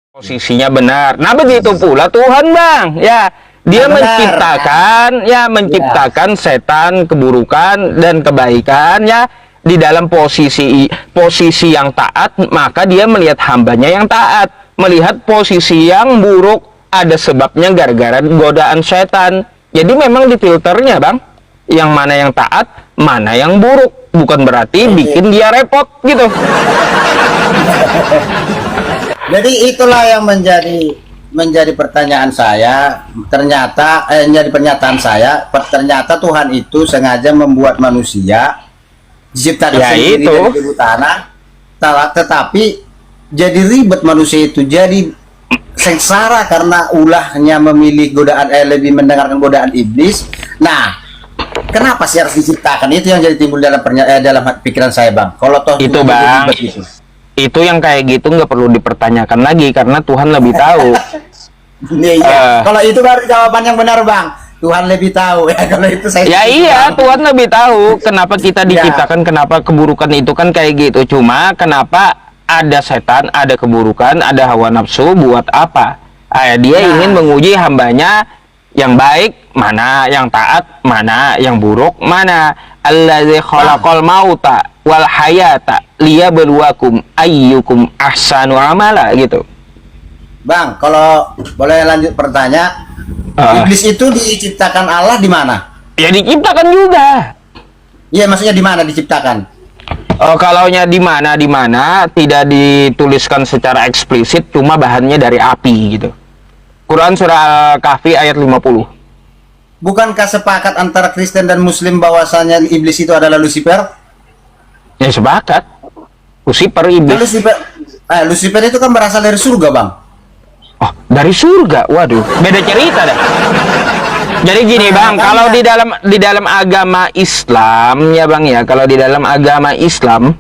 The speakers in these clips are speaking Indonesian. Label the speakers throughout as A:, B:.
A: posisinya benar. Nah, begitu pula Tuhan, Bang. Ya, dia
B: Benar.
A: menciptakan setan, keburukan dan kebaikan ya di dalam posisi yang taat, maka dia melihat hambanya yang taat. Melihat posisi yang buruk ada sebabnya gara-gara godaan setan. Jadi memang difilternya, Bang. Yang mana yang taat, mana yang buruk. Bukan berarti bikin dia repot gitu.
B: Jadi itulah yang menjadi pertanyaan saya. Ternyata menjadi pernyataan saya. Ternyata Tuhan itu sengaja membuat manusia diciptakan
A: Ya,
B: sendiri
A: itu.
B: dari bulu tanah. Tetapi jadi ribet manusia itu. Jadi sengsara karena ulahnya memilih godaan, lebih mendengarkan godaan iblis. Nah, kenapa sih harus diciptakan? Itu yang jadi timbul dalam dalam pikiran saya, Bang. Kalau toh
A: Itu,
B: Tuhan
A: Bang.
B: ribet gitu.
A: Itu yang kayak gitu nggak perlu dipertanyakan lagi karena Tuhan lebih tahu.
B: Iya. Kalau itu baru jawaban yang benar, Bang. Tuhan lebih tahu ya. Kalau itu saya.
A: Ya iya, Tuhan lebih tahu kenapa kita
B: Ya.
A: diciptakan, kenapa keburukan itu kan kayak gitu. Cuma kenapa ada setan, ada keburukan, ada hawa nafsu buat apa? Dia
B: Nah.
A: ingin menguji hambanya yang baik mana, yang taat mana, yang buruk mana. Allazi khalaqal mauta wal hayata liyabluwakum ayyukum ahsanu amala gitu.
B: Bang, kalau boleh lanjut bertanya, iblis itu diciptakan Allah di mana?
A: Ya diciptakan juga.
B: Iya, maksudnya di mana diciptakan?
A: Kalaunya di mana tidak dituliskan secara eksplisit, cuma bahannya dari api gitu. Quran surah Al-Kahfi ayat 50.
B: Bukankah sepakat antara Kristen dan Muslim bahwasanya iblis itu adalah Lucifer?
A: Ya sepakat. Lucifer
B: Nah,
A: iblis.
B: Lucifer itu kan berasal dari surga, Bang.
A: Oh, dari surga. Waduh, beda cerita dah. Jadi gini, Bang, kalau di dalam agama Islam ya, Bang ya, kalau di dalam agama Islam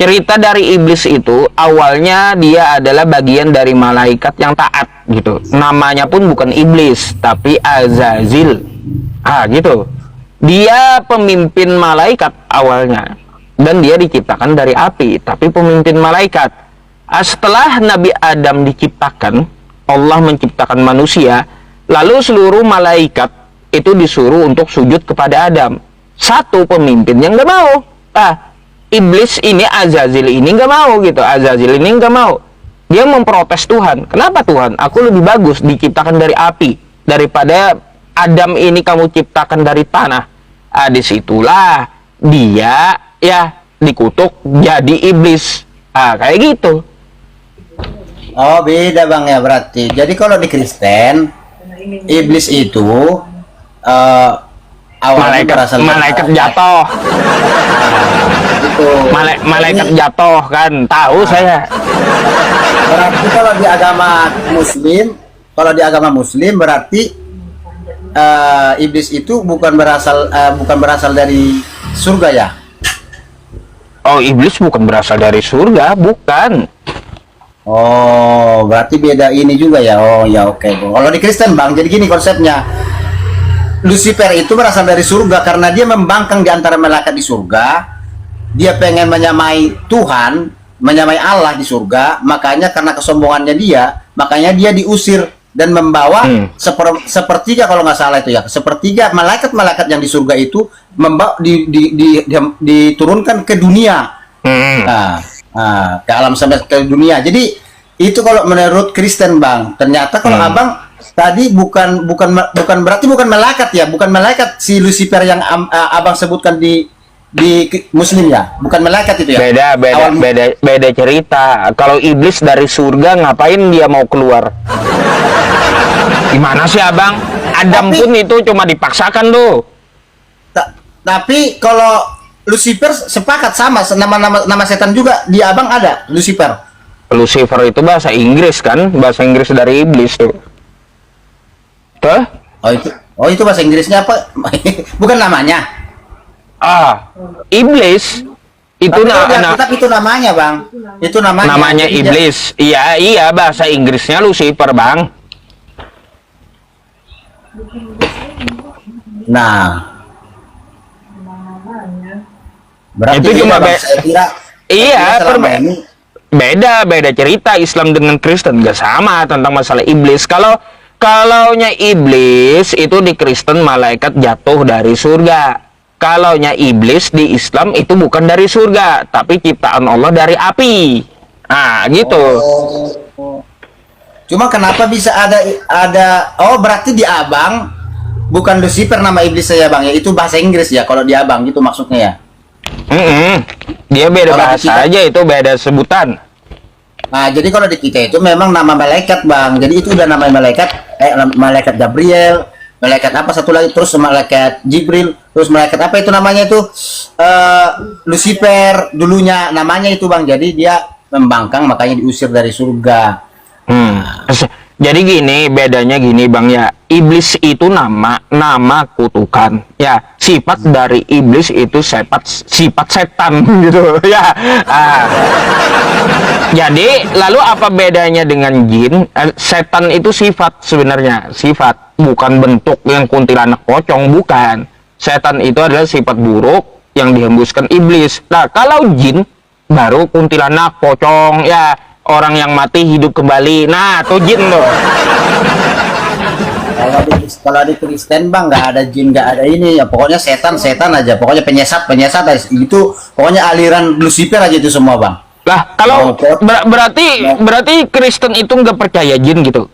A: cerita dari iblis itu awalnya dia adalah bagian dari malaikat yang taat gitu. Namanya pun bukan iblis, tapi Azazil. Gitu. Dia pemimpin malaikat awalnya dan dia diciptakan dari api, tapi pemimpin malaikat. Setelah Nabi Adam diciptakan, Allah menciptakan manusia, lalu seluruh malaikat itu disuruh untuk sujud kepada Adam. Satu pemimpin yang nggak mau. Iblis ini, Azazil ini nggak mau gitu. Azazil ini nggak mau. Dia memprotes Tuhan. Kenapa Tuhan? Aku lebih bagus diciptakan dari api daripada Adam ini kamu ciptakan dari tanah. Disitulah dia ya dikutuk jadi iblis. Kayak gitu.
B: Oh, beda, Bang, ya berarti. Jadi kalau di Kristen, iblis itu awalnya berasal dari
A: malaikat jatuh.
B: Itu.
A: Malaikat jatuh kan, tahu saya.
B: Berarti kalau di agama Muslim berarti iblis itu bukan berasal dari surga ya?
A: Oh, iblis bukan berasal dari surga, bukan.
B: Oh, berarti beda ini juga ya. Oh ya, oke. Kalau di Kristen, Bang, jadi gini konsepnya. Lucifer itu berasal dari surga karena dia membangkang di antara malaikat di surga. Dia pengen menyamai Tuhan, menyamai Allah di surga. Makanya karena kesombongannya dia, makanya dia diusir dan membawa sepertiga, kalau nggak salah itu ya, sepertiga malaikat-malaikat yang di surga itu diturunkan ke dunia. Ke alam semesta, ke dunia. Jadi itu kalau menurut Kristen, Bang. Ternyata kalau Abang tadi bukan berarti bukan malaikat ya, bukan malaikat si Lucifer yang Abang sebutkan di Muslim ya, bukan malaikat itu ya.
A: Beda cerita. Kalau iblis dari surga ngapain dia mau keluar? Gimana sih, Abang? Adam pun itu cuma dipaksakan tuh.
B: Tapi kalau Lucifer sepakat sama nama setan juga di Abang ada Lucifer.
A: Lucifer itu bahasa Inggris kan, bahasa Inggris dari iblis tuh. Tuh?
B: Oh itu bahasa Inggrisnya apa? Bukan namanya.
A: Iblis itu
B: tapi itu namanya, Bang. Itu namanya.
A: Namanya iblis. Iya, bahasa Inggrisnya Lucifer, Bang.
B: Nah, berarti
A: itu cuma
B: saya kira
A: iya,
B: selama ini
A: beda cerita Islam dengan Kristen, nggak sama tentang masalah iblis. Kalaunya iblis itu di Kristen malaikat jatuh dari surga. Kalaunya iblis di Islam itu bukan dari surga, tapi ciptaan Allah dari api. Nah, gitu.
B: Cuma kenapa bisa ada oh berarti di Abang bukan Lucifer nama iblis saya Bang ya, itu bahasa Inggris ya kalau di Abang gitu maksudnya ya.
A: Dia beda
B: Kalau di
A: bahasa
B: kita-
A: aja, itu beda sebutan.
B: Nah, jadi kalau di kita itu memang nama malaikat, Bang. Jadi itu udah nama malaikat, malaikat Gabriel, malaikat apa satu lagi, terus malaikat Jibril, terus malaikat apa itu namanya itu? Lucifer dulunya namanya itu, Bang. Jadi dia membangkang makanya diusir dari surga.
A: Jadi gini, bedanya gini Bang ya. Iblis itu nama kutukan. Ya, sifat dari iblis itu sifat setan gitu ya. Jadi, lalu apa bedanya dengan jin? Setan itu sifat sebenarnya, sifat, bukan bentuk yang kuntilanak pocong, bukan. Setan itu adalah sifat buruk yang dihembuskan iblis. Nah, kalau jin baru kuntilanak pocong ya, orang yang mati hidup kembali. Nah, tuh jin tuh.
B: Kalau di Kristen Bang nggak ada jin, nggak ada ini ya, pokoknya setan aja, pokoknya penyesat aja. Itu pokoknya aliran Lucifer aja itu semua Bang.
A: Lah, kalau berarti Kristen itu nggak percaya jin gitu.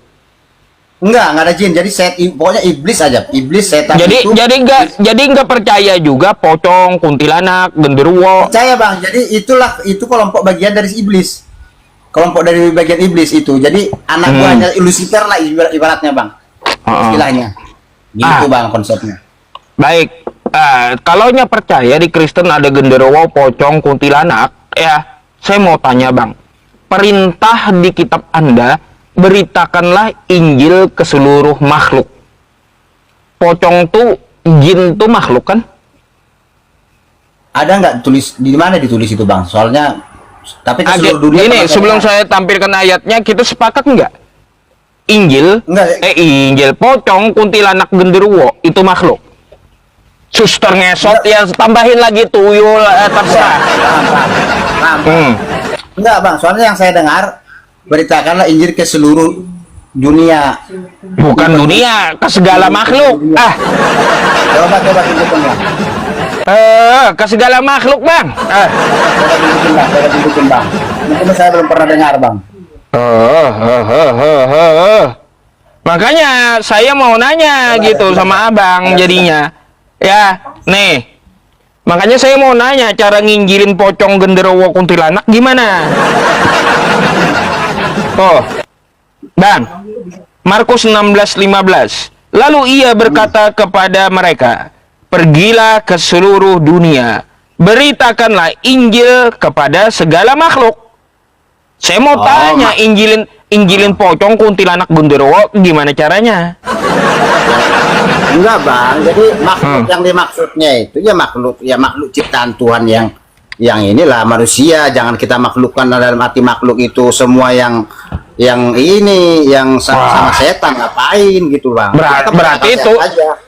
B: Nggak ada jin, jadi pokoknya iblis aja, iblis setan
A: Jadi
B: itu.
A: nggak percaya juga pocong, kuntilanak, genderuwo.
B: Percaya Bang, jadi itu kelompok bagian dari iblis, kelompok dari bagian iblis itu. Jadi anak buahnya Lucifer lah ibaratnya Bang, istilahnya. Gitu Bang konsepnya.
A: Baik, kalaunya percaya di Kristen ada genderuwo, pocong, kuntilanak, ya saya mau tanya Bang, perintah di kitab Anda, beritakanlah Injil ke seluruh makhluk. Pocong tuh, jin tuh makhluk kan?
B: Ada nggak tulis di mana ditulis itu Bang? Soalnya tapi ke seluruh dunia.
A: Ini sebelum saya tampilkan ayatnya, kita sepakat nggak? Injil,
B: Enggak.
A: Injil, pocong, kuntilanak, genderuwo itu makhluk. Suster ngesot ya, tambahin lagi tuyul, terserah.
B: Enggak Bang, soalnya yang saya dengar, beritakanlah Injil ke seluruh dunia.
A: Bukan dunia, ke segala makhluk.
B: Coba tunjukkan Bang.
A: Ke segala makhluk Bang.
B: Coba tunjukkan Bang. Mungkin saya belum pernah dengar Bang.
A: Makanya saya mau nanya gitu sama Abang jadinya. Ya, nih. Makanya saya mau nanya cara nginjilin pocong, genderuwo, kuntilanak gimana? Tuh. Bang, Markus 16:15. Lalu ia berkata kepada mereka, "Pergilah ke seluruh dunia, beritakanlah Injil kepada segala makhluk." Saya mau tanya, injilin pocong, kuntilanak, genderuwo gimana caranya?
B: Enggak Bang, jadi makhluk yang dimaksudnya itu ya makhluk ciptaan Tuhan yang inilah manusia. Jangan kita maklukkan dalam arti makhluk itu semua yang ini yang sama setan, ngapain gitu Bang.
A: Berarti itu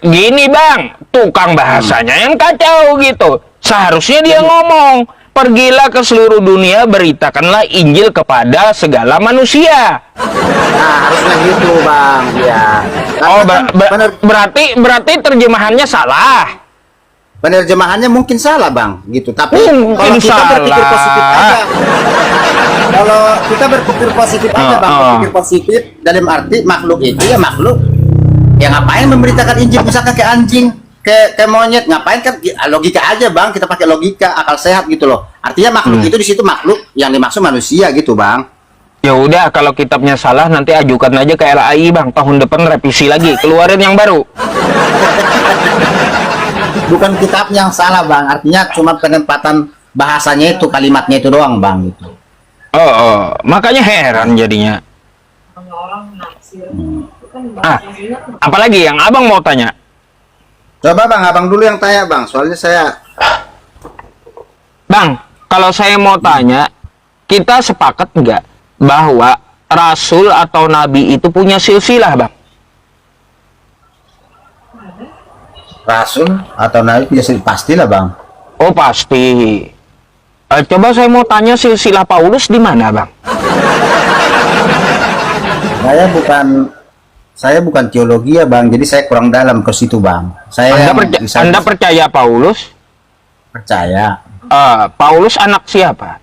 A: gini Bang, tukang bahasanya yang kacau gitu. Seharusnya dia ngomong, "Pergilah ke seluruh dunia, beritakanlah Injil kepada segala manusia."
B: Nah, harusnya gitu Bang, ya.
A: Oh,
B: Bener,
A: berarti terjemahannya salah.
B: penerjemahannya mungkin salah Bang, gitu. Tapi
A: Mungkin
B: kalau kita berpikir
A: salah.
B: positif aja, kalau kita berpikir positif aja Bang, berpikir positif dalam arti makhluk itu ya makhluk. Ya ngapain memberitakan Injil misalkan ke anjing, ke monyet, ngapain kan logika aja Bang, kita pakai logika, akal sehat gitu loh. Artinya makhluk itu di situ makhluk yang dimaksud manusia gitu Bang.
A: Ya udah, kalau kitabnya salah nanti ajukan aja ke LAI Bang, tahun depan revisi lagi, keluarin yang baru.
B: Bukan kitab yang salah Bang, artinya cuma penempatan bahasanya itu, kalimatnya itu doang Bang gitu.
A: Makanya heran jadinya. Apalagi yang Abang mau tanya?
B: Coba Bang, Abang dulu yang tanya Bang, soalnya saya.
A: Bang, kalau saya mau tanya, kita sepakat nggak bahwa Rasul atau Nabi itu punya silsilah Bang?
B: Rasul atau Nabi biasa pastilah Bang.
A: Oh pasti. Coba saya mau tanya silsilah Paulus di mana, Bang?
B: Saya bukan teologi ya Bang, jadi saya kurang dalam ke situ Bang.
A: Anda percaya Paulus?
B: Percaya.
A: Paulus anak siapa?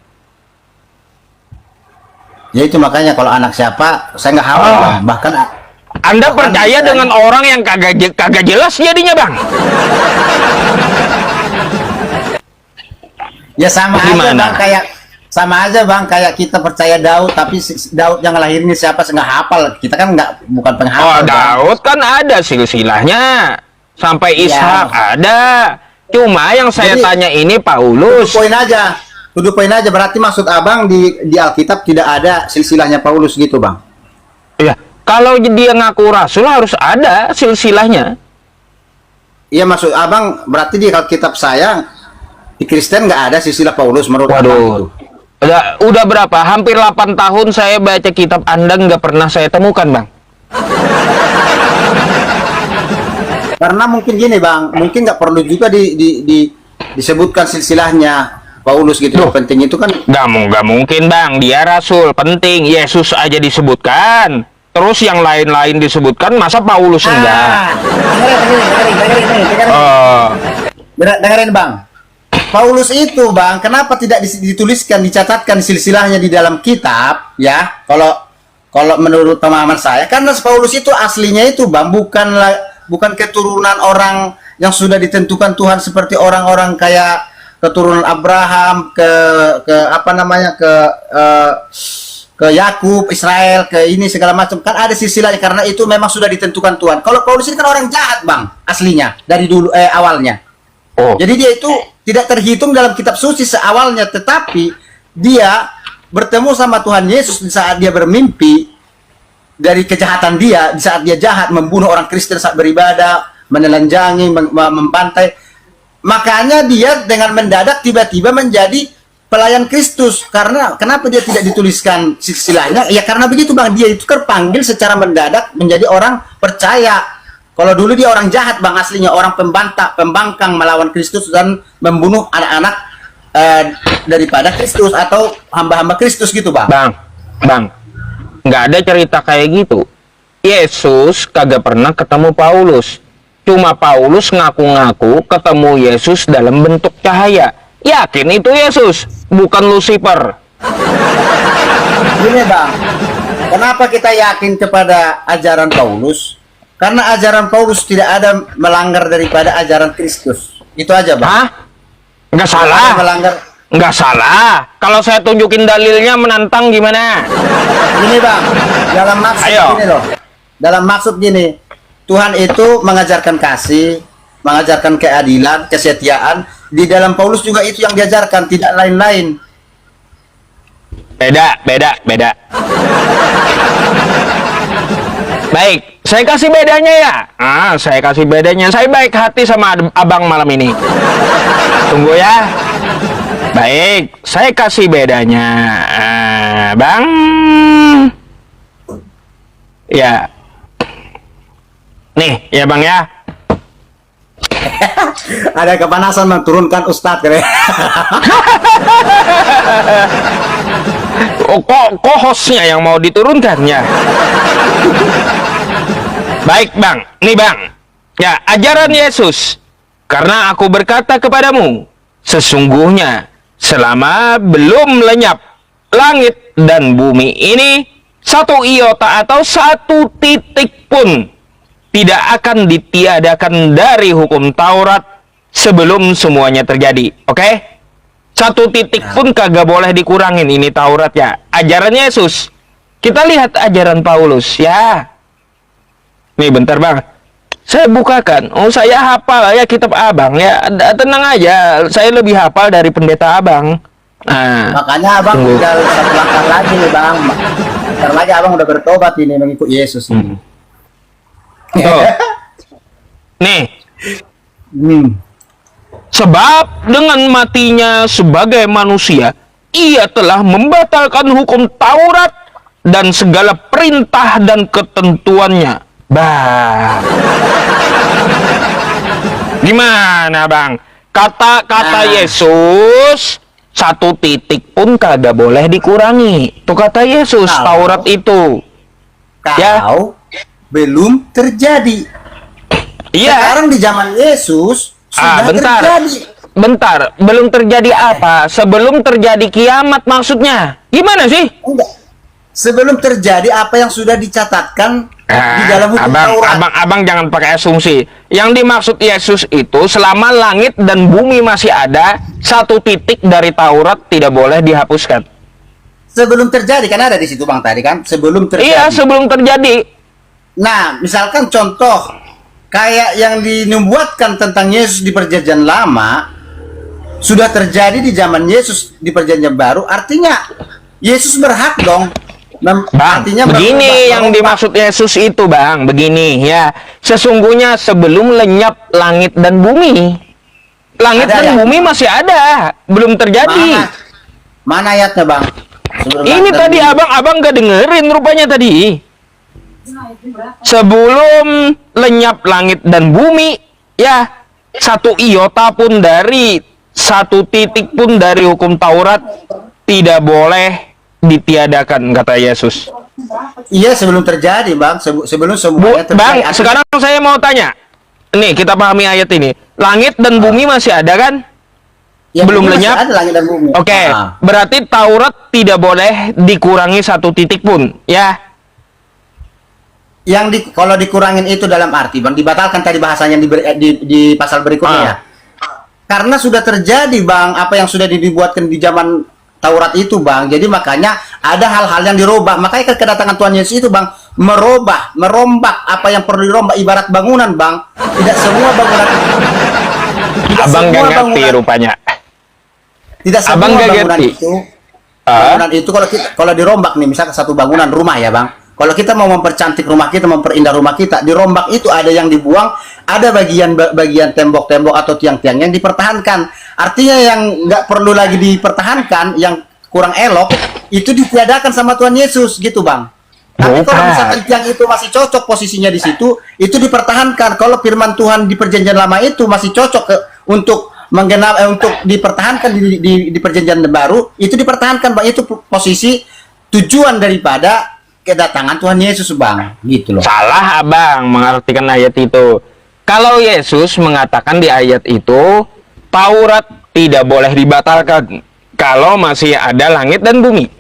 B: Ya itu makanya kalau anak siapa saya nggak hafal Bang. Bahkan
A: Anda percaya dengan orang yang kagak jelas jadinya, Bang?
B: ya sama aja Bang, kayak kita percaya Daud, tapi Daud yang ngelahirinnya siapa nggak hafal. Kita kan bukan penghafal.
A: Daud kan ada silsilahnya sampai Ishak ada. Cuma yang saya tanya ini Paulus.
B: Tuduh poin aja. Berarti maksud abang di Alkitab tidak ada silsilahnya Paulus gitu Bang?
A: Iya. Kalau dia ngaku rasul harus ada silsilahnya.
B: Iya, maksud abang berarti di Alkitab saya di Kristen nggak ada silsilah Paulus menurut abang itu.
A: Udah berapa? Hampir 8 tahun saya baca kitab Anda, nggak pernah saya temukan, Bang.
B: Karena mungkin gini Bang, mungkin nggak perlu juga disebutkan silsilahnya Paulus gitu. Yang penting itu kan
A: nggak mungkin Bang, dia rasul, penting. Yesus aja disebutkan, terus yang lain-lain disebutkan, masa Paulus enggak?
B: Dengerin Bang, Paulus itu Bang, kenapa tidak dituliskan, dicatatkan silsilahnya di dalam kitab ya? Kalau menurut pemahaman saya, karena Paulus itu aslinya itu Bang bukan keturunan orang yang sudah ditentukan Tuhan seperti orang-orang kayak keturunan Abraham ke Yakub, Israel, ke ini segala macam. Kan ada silsilahnya karena itu memang sudah ditentukan Tuhan. Kalau Paulus ini kan orang jahat Bang, aslinya dari dulu awalnya. Jadi dia itu tidak terhitung dalam kitab suci seawalnya, tetapi dia bertemu sama Tuhan Yesus di saat dia bermimpi dari kejahatan dia, di saat dia jahat membunuh orang Kristen saat beribadah, menelanjangi, membantai. Makanya dia dengan mendadak tiba-tiba menjadi pelayan Kristus. Karena kenapa dia tidak dituliskan silsilahnya? Ya karena begitu Bang, dia itu terpanggil secara mendadak menjadi orang percaya. Kalau dulu dia orang jahat Bang, aslinya orang pembangkang melawan Kristus dan membunuh anak-anak daripada Kristus atau hamba-hamba Kristus gitu Bang.
A: Bang, nggak ada cerita kayak gitu. Yesus kagak pernah ketemu Paulus. Cuma Paulus ngaku-ngaku ketemu Yesus dalam bentuk cahaya. Yakin itu Yesus, bukan Lucifer.
B: Gini Bang, kenapa kita yakin kepada ajaran Paulus? Karena ajaran Paulus tidak ada melanggar daripada ajaran Kristus. Itu aja Bang.
A: Hah? Nggak salah. Nggak salah. Kalau saya tunjukin dalilnya menantang gimana?
B: Gini Bang, dalam maksud gini loh. Dalam maksud gini, Tuhan itu mengajarkan kasih, mengajarkan keadilan, kesetiaan. Di dalam Paulus juga itu yang diajarkan, tidak lain-lain.
A: Beda. Baik, saya kasih bedanya ya. Saya kasih bedanya. Saya baik hati sama abang malam ini. Tunggu ya. Baik, saya kasih bedanya. Bang. Ya. Nih, ya Bang ya.
B: Ada kepanasan Bang, turunkan Ustadz.
A: Kok hostnya yang mau diturunkannya? Baik Bang, nih Bang. Ya, ajaran Yesus. Karena aku berkata kepadamu, sesungguhnya selama belum lenyap langit dan bumi ini, satu iota atau satu titik pun tidak akan ditiadakan dari hukum Taurat sebelum semuanya terjadi. Oke? Satu titik pun kagak boleh dikurangin ini Taurat ya. Ajaran Yesus. Kita lihat ajaran Paulus ya. Nih bentar Bang. Saya bukakan. Saya hafal ya kitab abang ya. Tenang aja. Saya lebih hafal dari pendeta abang.
B: Makanya abang tinggal satu langkah lagi nih Bang. Bentar lagi abang udah bertobat ini mengikut Yesus ini.
A: Nih. Sebab dengan matinya sebagai manusia, ia telah membatalkan hukum Taurat dan segala perintah dan ketentuannya. Gimana Bang? Kata-kata Yesus satu titik pun kagak boleh dikurangi. Tuh kata Yesus, Taurat itu. Ya.
B: Kalau belum terjadi.
A: Iya.
B: Sekarang di zaman Yesus sudah
A: bentar.
B: terjadi.
A: Bentar, belum terjadi apa? Sebelum terjadi kiamat maksudnya. Gimana sih?
B: Enggak. Sebelum terjadi apa yang sudah dicatatkan di dalam hukum Taurat.
A: Abang jangan pakai asumsi. Yang dimaksud Yesus itu selama langit dan bumi masih ada, satu titik dari Taurat tidak boleh dihapuskan.
B: Sebelum terjadi, kan ada di situ Bang tadi kan, sebelum terjadi.
A: Iya, sebelum terjadi.
B: Nah, misalkan contoh kayak yang dinubuatkan tentang Yesus di Perjanjian Lama sudah terjadi di zaman Yesus di Perjanjian Baru, artinya Yesus berhak dong.
A: Bang,
B: Artinya
A: begini yang dimaksud Yesus itu, Bang. Begini ya, sesungguhnya sebelum lenyap langit dan bumi, langit
B: Ada
A: dan
B: ya?
A: bumi masih ada, belum terjadi.
B: Mana ayatnya Bang? Sebelum
A: Ini
B: langit dan
A: tadi
B: bumi.
A: abang gak dengerin rupanya tadi. Sebelum lenyap langit dan bumi, ya, satu iota pun dari satu titik pun dari hukum Taurat tidak boleh ditiadakan, kata Yesus.
B: Iya, sebelum terjadi Bang, sebelum semuanya terjadi.
A: Bang, sekarang saya mau tanya. Nih, kita pahami ayat ini. Langit dan bumi masih ada kan?
B: Ya,
A: belum
B: bumi masih
A: lenyap?
B: ada langit dan bumi.
A: Oke, berarti Taurat tidak boleh dikurangi satu titik pun, ya?
B: Kalau dikurangin itu dalam arti Bang, dibatalkan tadi bahasanya di pasal berikutnya ya. Karena sudah terjadi Bang, apa yang sudah dibuatkan di zaman Taurat itu Bang. Jadi makanya ada hal-hal yang dirubah. Makanya kedatangan Tuhan Yesus itu Bang, merombak apa yang perlu dirombak, ibarat bangunan Bang. Tidak semua bangunan.
A: Abang gak ngerti rupanya.
B: Tidak semua
A: Abang gak
B: bangunan
A: ngerti.
B: itu. Bangunan itu kalau dirombak nih, misalkan satu bangunan rumah ya Bang. Kalau kita mau mempercantik rumah kita, memperindah rumah kita, dirombak itu ada yang dibuang, ada bagian tembok-tembok atau tiang-tiang yang dipertahankan. Artinya yang nggak perlu lagi dipertahankan, yang kurang elok, itu ditiadakan sama Tuhan Yesus, gitu Bang. Tapi kalau misalkan tiang itu masih cocok posisinya di situ, itu dipertahankan. Kalau firman Tuhan di Perjanjian Lama itu masih cocok untuk untuk dipertahankan di Perjanjian Baru, itu dipertahankan Bang. Itu posisi tujuan daripada kedatangan Tuhan Yesus Bang, gitu loh.
A: Salah Abang mengartikan ayat itu. Kalau Yesus mengatakan di ayat itu, Taurat tidak boleh dibatalkan kalau masih ada langit dan bumi.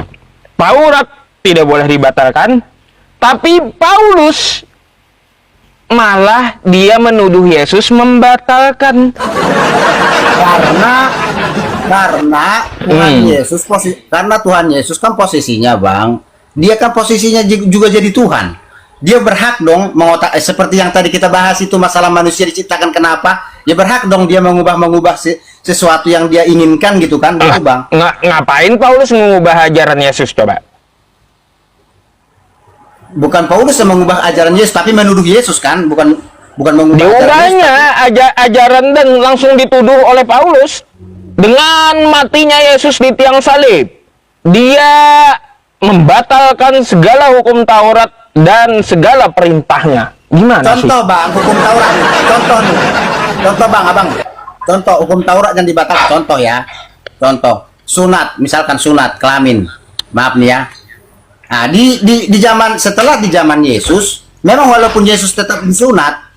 A: Taurat tidak boleh dibatalkan, tapi Paulus malah dia menuduh Yesus membatalkan.
B: Karena Tuhan Yesus karena Tuhan Yesus kan posisinya Bang, dia kan posisinya juga jadi Tuhan. Dia berhak dong seperti yang tadi kita bahas itu, masalah manusia diciptakan kenapa? Ya berhak dong dia mengubah sesuatu yang dia inginkan gitu kan, gitu Bang.
A: Ngapain Paulus mengubah ajaran Yesus coba?
B: Bukan Paulus yang mengubah ajaran Yesus, tapi menuduh Yesus kan, bukan mengubah
A: diubahnya ajaran dan langsung dituduh oleh Paulus dengan matinya Yesus di tiang salib. Dia membatalkan segala hukum Taurat dan segala perintahnya. Gimana
B: contoh
A: sih?
B: Bang, hukum Taurat nih. Contoh Bang, Abang. Contoh hukum Taurat yang dibatalkan. Contoh ya. Contoh sunat, misalkan sunat kelamin. Maaf nih ya. Nah, di zaman setelah di zaman Yesus, memang walaupun Yesus tetap disunat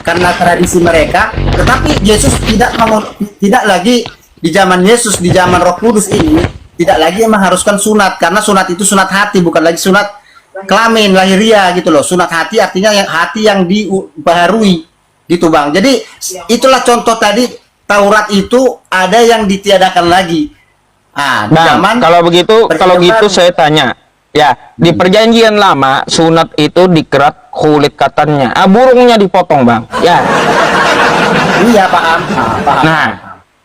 B: karena tradisi mereka, tetapi Yesus tidak lagi di zaman Yesus, di zaman Roh Kudus ini tidak lagi mengharuskan sunat, karena sunat itu sunat hati, bukan lagi sunat kelamin lahiriah gitu loh. Sunat hati artinya yang hati yang dibaharui gitu Bang. Jadi itulah contoh tadi, Taurat itu ada yang ditiadakan lagi. Ah,
A: Bang, kalau begitu saya tanya. Ya, di Perjanjian Lama sunat itu dikerat kulit katanya. Burungnya dipotong, Bang. Ya.
B: Iya, paham.
A: Nah,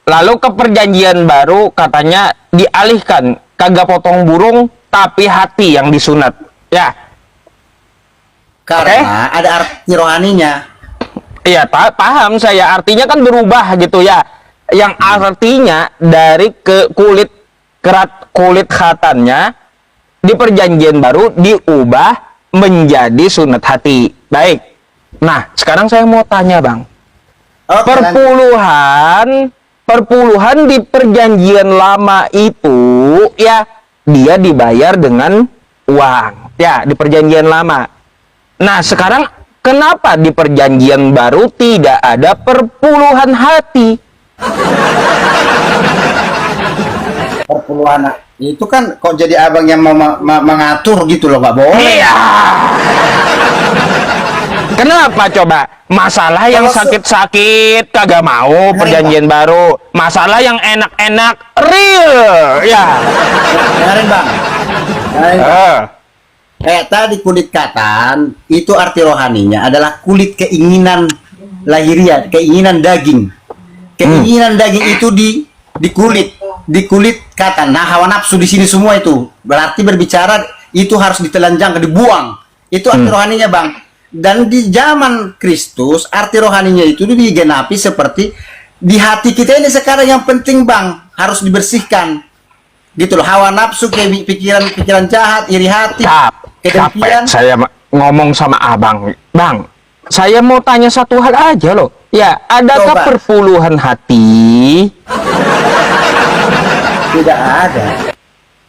A: lalu ke Perjanjian Baru katanya dialihkan, kagak potong burung tapi hati yang disunat. Ya.
B: Karena ada arti rohaninya.
A: Iya, paham saya. Artinya kan berubah gitu ya. Yang artinya dari kerat kulit khatannya di Perjanjian Baru diubah menjadi sunat hati. Baik. Nah, sekarang saya mau tanya, Bang. Perpuluhan perpuluhan di perjanjian lama itu ya dia dibayar dengan uang ya di perjanjian lama. Nah sekarang kenapa di perjanjian baru tidak ada perpuluhan hati?
B: Perpuluhan itu kan kok jadi abang yang mau mengatur gitu loh, nggak boleh.
A: Iya. Kenapa coba? Masalah yang sakit-sakit kagak mau perjanjian baru. Masalah yang enak-enak real ya.
B: Dengerin bang. Dengerin, bang. Kayak tadi kulit katan itu arti rohaninya adalah kulit keinginan lahiriah, keinginan daging. Keinginan daging itu di kulit katan. Nah, hawa nafsu di sini semua itu berarti berbicara itu harus ditelanjang, dibuang. Itu arti rohaninya, Bang. Dan di zaman Kristus arti rohaninya itu digenapi seperti di hati kita ini sekarang yang penting, Bang, harus dibersihkan. Gitu loh, hawa nafsu, pikiran jahat, iri hati, kedengkian.
A: Saya ngomong sama abang, Bang. Saya mau tanya satu hal aja loh. Ya, adakah
B: Coba.
A: perpuluhan hati?
B: Tidak ada.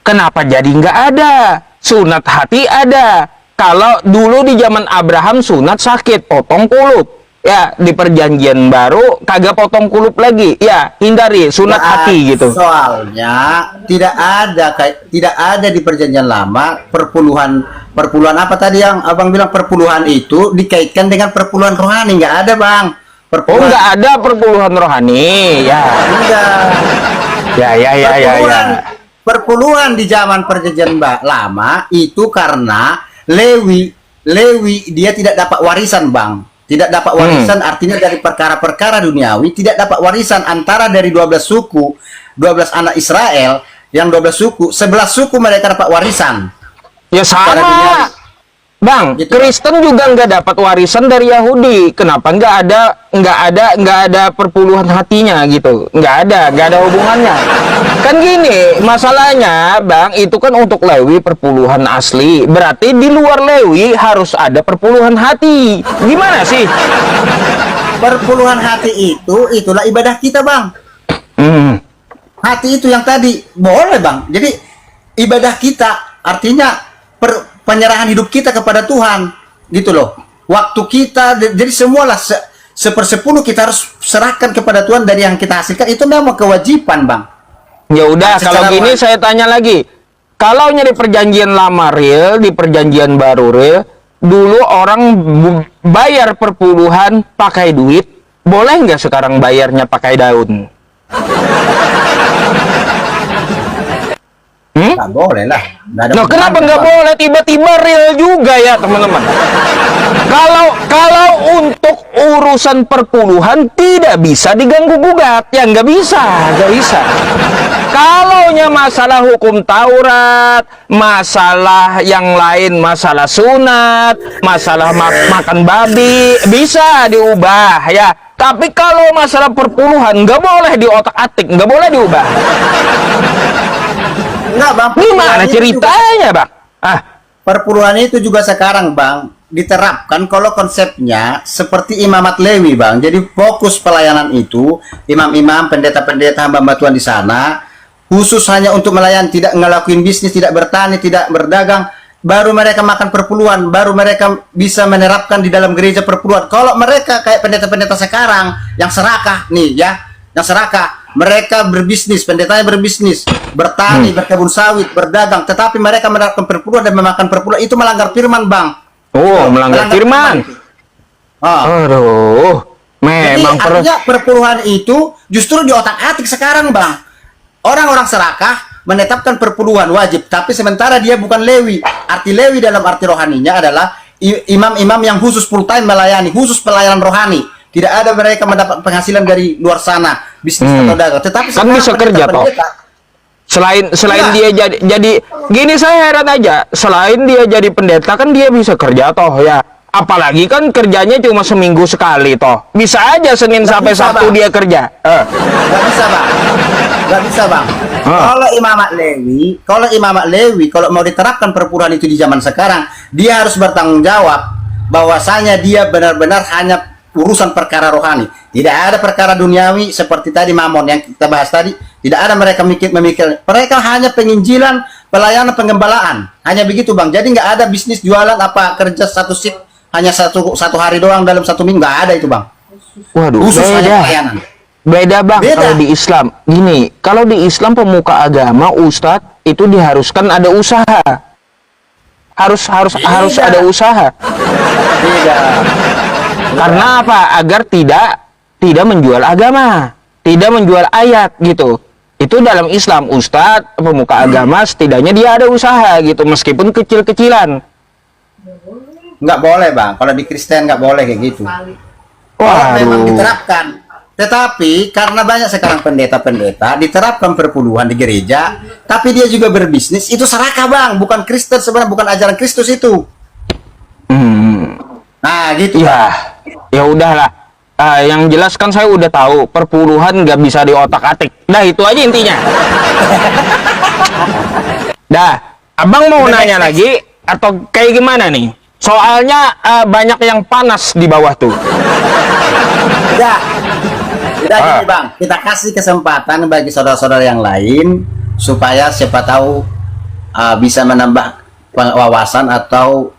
A: Kenapa jadi nggak ada? Sunat hati ada. Kalau dulu di zaman Abraham sunat sakit, potong kulup. Ya, di perjanjian baru kagak potong kulup lagi. Ya, hindari sunat hati gitu.
B: Soalnya tidak ada di perjanjian lama perpuluhan apa tadi yang abang bilang perpuluhan itu dikaitkan dengan perpuluhan rohani, nggak ada, Bang.
A: Oh, nggak ada perpuluhan rohani, ya.
B: Enggak.
A: Ya.
B: Perpuluhan di zaman perjanjian lama itu karena Lewi dia tidak dapat warisan, Bang. Tidak dapat warisan artinya dari perkara-perkara duniawi tidak dapat warisan antara dari 12 suku, 12 anak Israel, yang 12 suku, 11 suku mereka dapat warisan.
A: Ya sama, Bang.
B: Gitu.
A: Kristen juga nggak dapat warisan dari Yahudi. Kenapa nggak ada perpuluhan hatinya gitu? Nggak ada hubungannya. Kan gini, masalahnya, Bang, itu kan untuk Lewi perpuluhan asli. Berarti di luar Lewi harus ada perpuluhan hati. Gimana sih?
B: Perpuluhan hati itulah ibadah kita, Bang. Hati itu yang tadi boleh, Bang. Jadi ibadah kita artinya penyerahan hidup kita kepada Tuhan, gitu loh. Waktu kita, jadi semualah sepersepuluh kita harus serahkan kepada Tuhan dari yang kita hasilkan. Itu memang kewajiban, Bang.
A: Ya udah,
B: Nah,
A: kalau gini saya tanya lagi. Kalau di perjanjian lama real, di perjanjian baru real, dulu orang bayar perpuluhan pakai duit, boleh nggak sekarang bayarnya pakai daun?
B: Nggak boleh lah.
A: Nah, kenapa nggak boleh? Tiba-tiba real juga ya, teman-teman. Kalau untuk urusan perpuluhan tidak bisa diganggu gugat, ya nggak bisa. Kalaunya masalah hukum Taurat, masalah yang lain, masalah sunat, masalah makan babi, bisa diubah ya. Tapi kalau masalah perpuluhan nggak boleh diotak-atik, nggak boleh diubah.
B: Enggak, Bang.
A: Gimana ceritanya, Bang?
B: Perpuluhan itu juga sekarang, Bang, diterapkan kalau konsepnya seperti imamat Lewi, Bang. Jadi fokus pelayanan itu, imam-imam, pendeta-pendeta, hamba Tuhan di sana, khusus hanya untuk melayani, tidak ngelakuin bisnis, tidak bertani, tidak berdagang, baru mereka makan perpuluhan, baru mereka bisa menerapkan di dalam gereja perpuluhan. Kalau mereka kayak pendeta-pendeta sekarang, yang serakah, nih ya, yang serakah, mereka berbisnis, pendetanya berbisnis, bertani, berkebun sawit, berdagang, tetapi mereka menerapkan perpuluhan dan memakan perpuluhan, itu melanggar firman, Bang.
A: Oh, melanggar firman. Aduh, memang
B: artinya perpuluhan itu justru di otak-atik sekarang, Bang. Orang-orang serakah menetapkan perpuluhan wajib, tapi sementara dia bukan Lewi. Arti Lewi dalam arti rohaninya adalah imam-imam yang khusus full time melayani, khusus pelayanan rohani. Tidak ada mereka mendapat penghasilan dari luar sana, bisnis atau dagang. Tetapi
A: kan bisa kerja toh. Selain dia jadi gini, saya heran aja. Selain dia jadi pendeta kan dia bisa kerja toh ya. Apalagi kan kerjanya cuma seminggu sekali toh. Bisa aja Senin sampai Sabtu, Bang, dia kerja.
B: Gak bisa, Bang. Gak bisa, Bang. Kalau imamat Lewi, kalau mau diterapkan perpuluhan itu di zaman sekarang, dia harus bertanggung jawab bahwasanya dia benar-benar hanya urusan perkara rohani. Tidak ada perkara duniawi seperti tadi mamon yang kita bahas tadi. Tidak ada mereka memikir. Mereka hanya penginjilan, pelayanan, pengembalaan. Hanya begitu bang. Jadi nggak ada bisnis jualan apa kerja satu shift hanya satu hari doang dalam satu minggu. Nggak ada itu bang.
A: Waduh,
B: Khusus hanya
A: beda.
B: pelayanan.
A: Beda bang
B: Beda.
A: kalau di Islam. Gini, kalau di Islam pemuka agama, ustadz itu diharuskan ada usaha. Harus
B: Beda.
A: ada usaha.
B: Beda.
A: Karena apa? Agar tidak menjual agama, tidak menjual ayat gitu. Itu dalam Islam, ustadz, pemuka agama setidaknya dia ada usaha gitu, meskipun kecil-kecilan.
B: Nggak boleh bang. Kalau di Kristen nggak boleh kayak gitu. Kalau memang
A: Waduh.
B: diterapkan. Tetapi karena banyak sekarang pendeta-pendeta diterapkan perpuluhan di gereja, tapi dia juga berbisnis, itu serakah bang, bukan Kristen sebenarnya, bukan ajaran Kristus itu.
A: Hmm,
B: Nah gitu. Bang.
A: ya udahlah. Yang jelas kan saya udah tahu perpuluhan nggak bisa diotak-atik. Dah itu aja intinya. Dah, abang mau nanya lagi atau kayak gimana nih? Soalnya banyak yang panas di bawah tuh.
B: Udah gini bang, kita kasih kesempatan bagi saudara-saudara yang lain supaya siapa tahu bisa menambah wawasan atau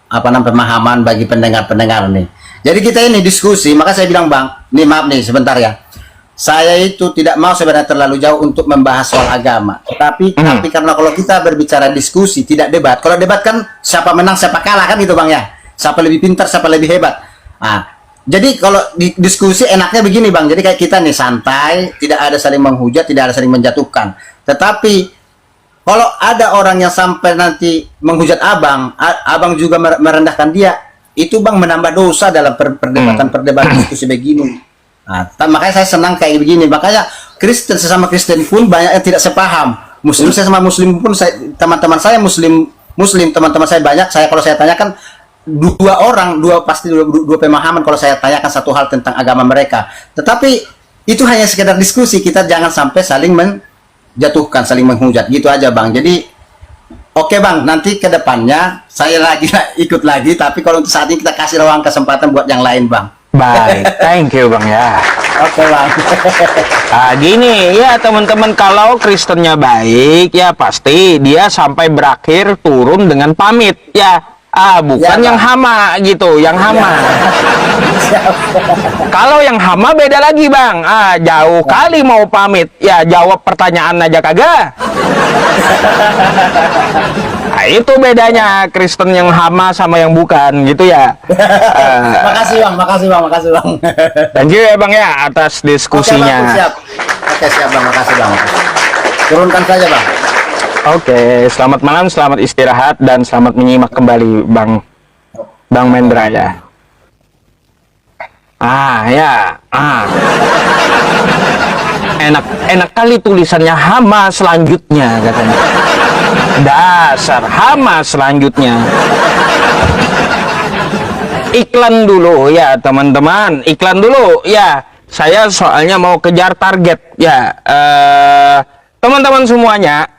B: apa namanya pemahaman bagi pendengar-pendengar nih. Jadi kita ini diskusi, maka saya bilang bang, nih maaf nih sebentar ya. Saya itu tidak mau sebenarnya terlalu jauh untuk membahas soal agama. Tapi karena kalau kita berbicara diskusi, tidak debat. Kalau debat kan siapa menang, siapa kalah kan gitu bang ya. Siapa lebih pintar, siapa lebih hebat. Nah, jadi kalau di diskusi enaknya begini bang. Jadi kayak kita nih santai, tidak ada saling menghujat, tidak ada saling menjatuhkan. Tetapi kalau ada orang yang sampai nanti menghujat abang, abang juga merendahkan dia, itu bang menambah dosa dalam perdebatan diskusi begini. Nah, makanya saya senang kayak begini. Makanya Kristen sesama Kristen pun banyak yang tidak sepaham. Muslim saya sama Muslim pun teman-teman saya Muslim teman-teman saya banyak. Saya kalau saya tanyakan pasti dua pemahaman kalau saya tanyakan satu hal tentang agama mereka. Tetapi itu hanya sekedar diskusi. Kita jangan sampai saling menjatuhkan, saling menghujat. Gitu aja bang. Jadi oke bang, nanti ke depannya saya lagi ikut lagi. Tapi kalau untuk saat ini kita kasih ruang kesempatan buat yang lain bang.
A: Baik, thank you bang ya.
B: Oke bang.
A: Gini ya teman-teman, kalau Kristennya baik ya pasti dia sampai berakhir turun dengan pamit ya. Bukan
B: Ya,
A: yang
B: Bang.
A: hama gitu, yang hama. Kalau yang hama beda lagi bang. Jauh kali mau pamit. Ya jawab pertanyaan aja kagak. Itu bedanya Kristen yang hama sama yang bukan gitu ya.
B: Makasih bang, makasih bang.
A: Thank you ya bang ya atas diskusinya.
B: Oke, bang, siap. Oke siap bang, makasih bang. Turunkan saja bang.
A: Oke, selamat malam, selamat istirahat, dan selamat menyimak kembali Bang Mendra ya. Enak kali tulisannya hama selanjutnya katanya. Dasar hama selanjutnya. Iklan dulu ya teman-teman, iklan dulu ya. Saya soalnya mau kejar target ya. Teman-teman semuanya.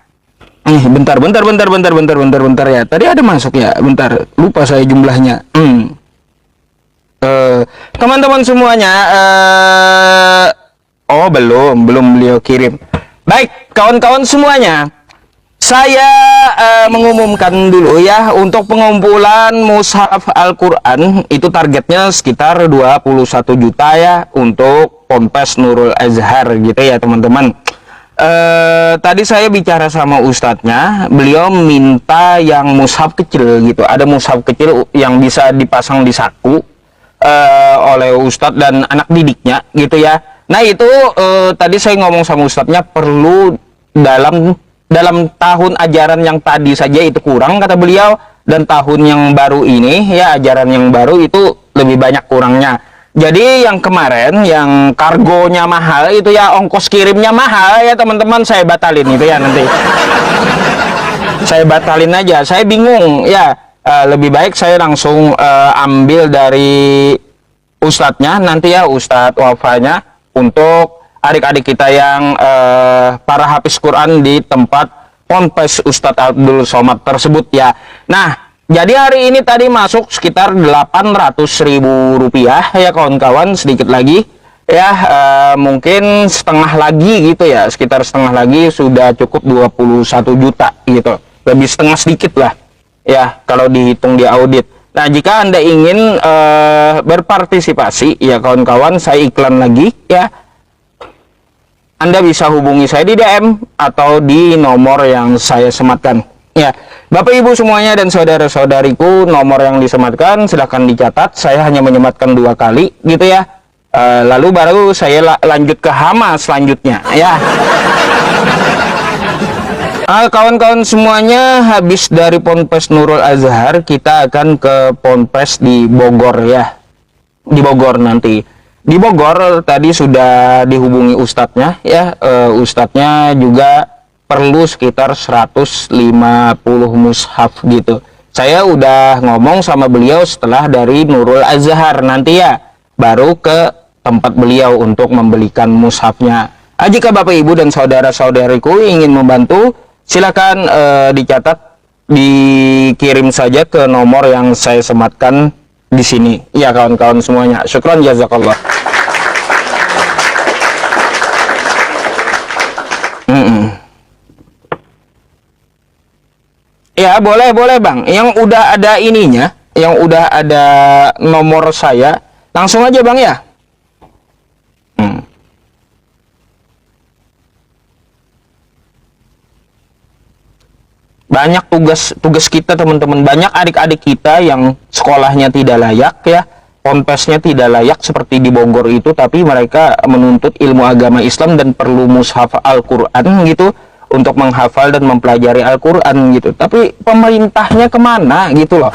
A: Bentar ya. Tadi ada masuk ya. Bentar, lupa saya jumlahnya. Teman-teman semuanya. Belum beliau kirim. Baik, kawan-kawan semuanya. Saya mengumumkan dulu ya untuk pengumpulan mushaf Al-Quran itu targetnya sekitar 21 juta ya untuk Ponpes Nurul Azhar gitu ya teman-teman. Tadi saya bicara sama ustadznya, beliau minta yang mushaf kecil gitu. Ada mushaf kecil yang bisa dipasang di saku oleh ustadz dan anak didiknya gitu ya. Nah itu tadi saya ngomong sama ustadznya perlu dalam tahun ajaran yang tadi saja itu kurang kata beliau, dan tahun yang baru ini ya ajaran yang baru itu lebih banyak kurangnya. Jadi yang kemarin yang kargonya mahal itu ya, ongkos kirimnya mahal ya teman-teman, saya batalin itu ya nanti. Saya batalin aja, saya bingung ya. Lebih baik saya langsung ambil dari ustadznya nanti ya, Ustadz Wafanya, untuk adik-adik kita yang para hafiz Quran di tempat Ponpes Ustadz Abdul Somad tersebut ya. Nah, Jadi hari ini tadi masuk sekitar 800.000 rupiah ya kawan-kawan, sedikit lagi ya, mungkin setengah lagi gitu ya, sekitar setengah lagi sudah cukup 21 juta gitu, lebih setengah sedikit lah ya kalau dihitung di audit. Nah, jika Anda ingin berpartisipasi ya kawan-kawan, saya iklan lagi ya, Anda bisa hubungi saya di DM atau di nomor yang saya sematkan ya. Bapak Ibu semuanya dan saudara-saudariku, nomor yang disematkan silahkan dicatat, saya hanya menyematkan 2 kali gitu ya. Lalu baru saya lanjut ke hama selanjutnya ya. Kawan-kawan semuanya, habis dari Ponpes Nurul Azhar kita akan ke Ponpes di Bogor ya, di Bogor nanti. Di Bogor tadi sudah dihubungi ustadznya ya, ustadznya juga perlu sekitar 150 mushaf gitu. Saya udah ngomong sama beliau setelah dari Nurul Azhar nanti ya, baru ke tempat beliau untuk membelikan mushafnya. Jika Bapak Ibu dan saudara-saudariku ingin membantu, silakan dicatat, dikirim saja ke nomor yang saya sematkan di sini. Ya kawan-kawan semuanya. Syukran jazakallah. Ya, boleh Bang. Yang udah ada ininya, yang udah ada nomor saya, langsung aja Bang ya. Banyak tugas kita teman-teman, banyak adik-adik kita yang sekolahnya tidak layak ya, ponpesnya tidak layak seperti di Bogor itu, tapi mereka menuntut ilmu agama Islam dan perlu mushaf Al-Quran gitu, untuk menghafal dan mempelajari Al-Quran gitu. Tapi pemerintahnya kemana gitu loh.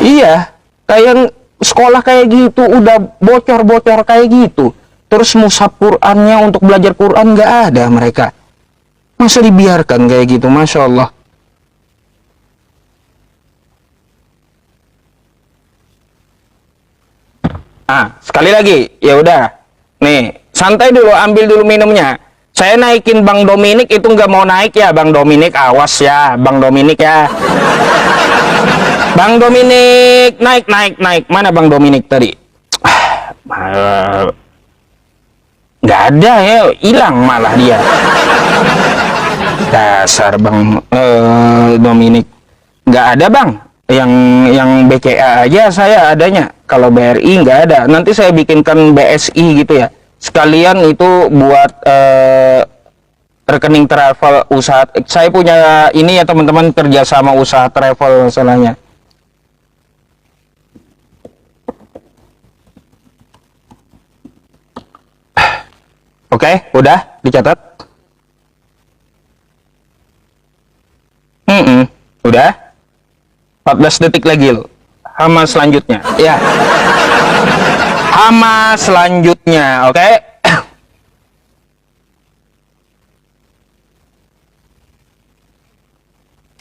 A: Iya, kayak sekolah kayak gitu, udah bocor-bocor kayak gitu. Terus mushaf Qurannya untuk belajar Quran nggak ada mereka. Masa dibiarkan kayak gitu, Masya Allah. Sekali lagi, ya udah. Nih, santai dulu, ambil dulu minumnya. Saya naikin Bang Dominik itu nggak mau naik ya, Bang Dominik, awas ya, Bang Dominik ya. Bang Dominik, naik. Mana Bang Dominik tadi? Nggak ada ya, hilang malah dia. Dasar Bang Dominik. Nggak ada Bang. Yang BCA aja saya adanya. Kalau BRI nggak ada. Nanti saya bikinkan BSI gitu ya. Sekalian itu buat rekening travel usaha. Saya punya ini ya teman-teman, kerjasama usaha travel masalahnya. Oke, udah dicatat. Udah. 14 detik lagi loh. Hama selanjutnya. Ya. Hama selanjutnya, oke?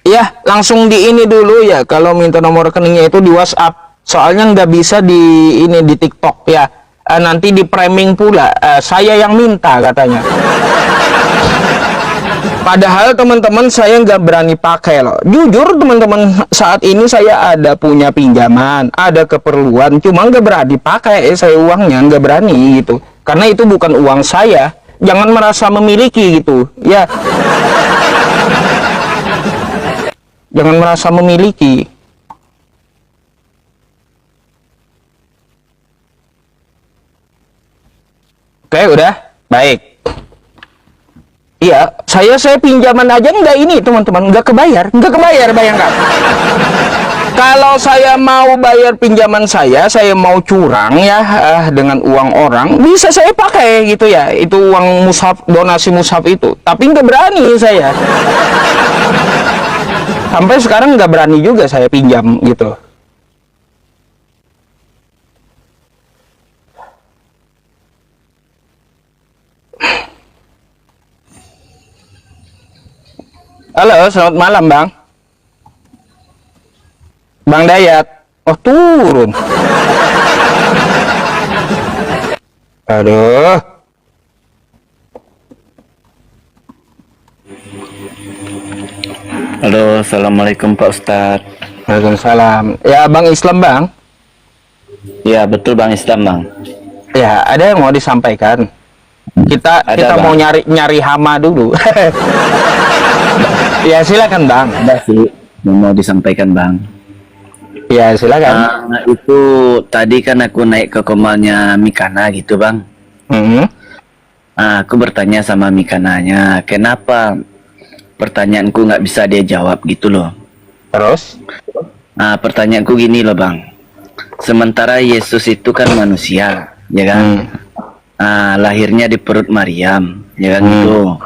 A: Ya, langsung di ini dulu ya. Kalau minta nomor rekeningnya itu di WhatsApp. Soalnya nggak bisa di ini di TikTok ya. Nanti di framing pula. Saya yang minta katanya. Padahal teman-teman saya nggak berani pakai loh. Jujur teman-teman, saat ini saya ada punya pinjaman, ada keperluan, cuma nggak berani pakai. Saya uangnya nggak berani gitu. Karena itu bukan uang saya. Jangan merasa memiliki gitu, ya. Jangan merasa memiliki. Oke, udah, baik. Iya, saya pinjaman aja nggak ini teman-teman, nggak kebayar, bayangkan. Kalau saya mau bayar pinjaman saya mau curang ya dengan uang orang, bisa saya pakai gitu ya, itu uang mushaf, donasi mushaf itu. Tapi nggak berani saya. Sampai sekarang nggak berani juga saya pinjam gitu. Halo, selamat malam Bang. Bang Dayat. Oh, turun. Aduh.
C: Halo, assalamualaikum Pak Ustadz.
A: Waalaikumsalam. Ya, Bang Islam, Bang.
C: Ya betul Bang Islam Bang.
A: Ya, ada yang mau disampaikan. Kita
C: Ada,
A: kita
C: Bang.
A: mau nyari hama dulu. Ya, silakan, Bang.
C: Ada sih yang mau disampaikan Bang.
A: Ya, silakan.
C: Itu tadi kan aku naik ke komalnya Mikana gitu Bang.
A: Hmm.
C: Aku bertanya sama Mikananya, kenapa pertanyaanku nggak bisa dia jawab gitu loh.
A: Terus?
C: Pertanyaanku gini loh Bang. Sementara Yesus itu kan manusia, ya kan? Lahirnya di perut Maryam, ya kan gitu.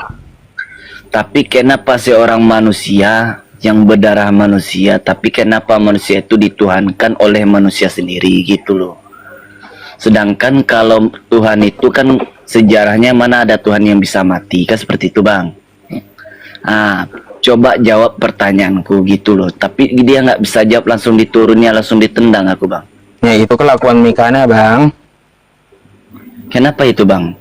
C: Tapi kenapa seorang manusia yang berdarah manusia, tapi kenapa manusia itu dituhankan oleh manusia sendiri gitu loh. Sedangkan kalau Tuhan itu kan sejarahnya mana ada Tuhan yang bisa mati, kan seperti itu Bang. Coba jawab pertanyaanku gitu loh. Tapi dia nggak bisa jawab, langsung diturunnya, langsung ditendang aku Bang.
A: Ya, itu kelakuan Mikana, Bang.
C: Kenapa itu Bang?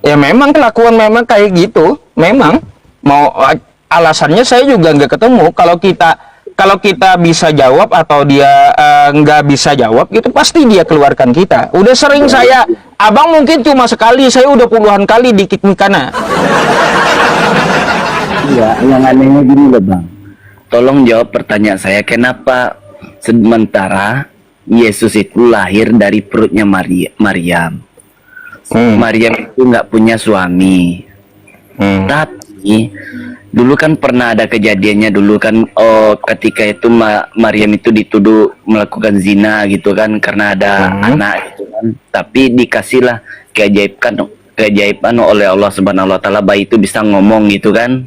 A: Ya, memang kelakuan memang kayak gitu. Memang mau alasannya saya juga nggak ketemu. Kalau kita bisa jawab atau dia nggak bisa jawab, itu pasti dia keluarkan kita. Udah sering saya, Abang mungkin cuma sekali, saya udah puluhan kali dikit Mikana.
C: Iya, yang anehnya gini loh Bang. Tolong jawab pertanyaan saya, kenapa sementara Yesus itu lahir dari perutnya Maryam. Maryam itu nggak punya suami. Tapi dulu kan pernah ada kejadiannya dulu kan, ketika itu Maryam itu dituduh melakukan zina gitu kan, karena ada anak gitu kan. Tapi dikasihlah keajaiban oleh Allah Subhanahu wa taala, bayi itu bisa ngomong gitu kan.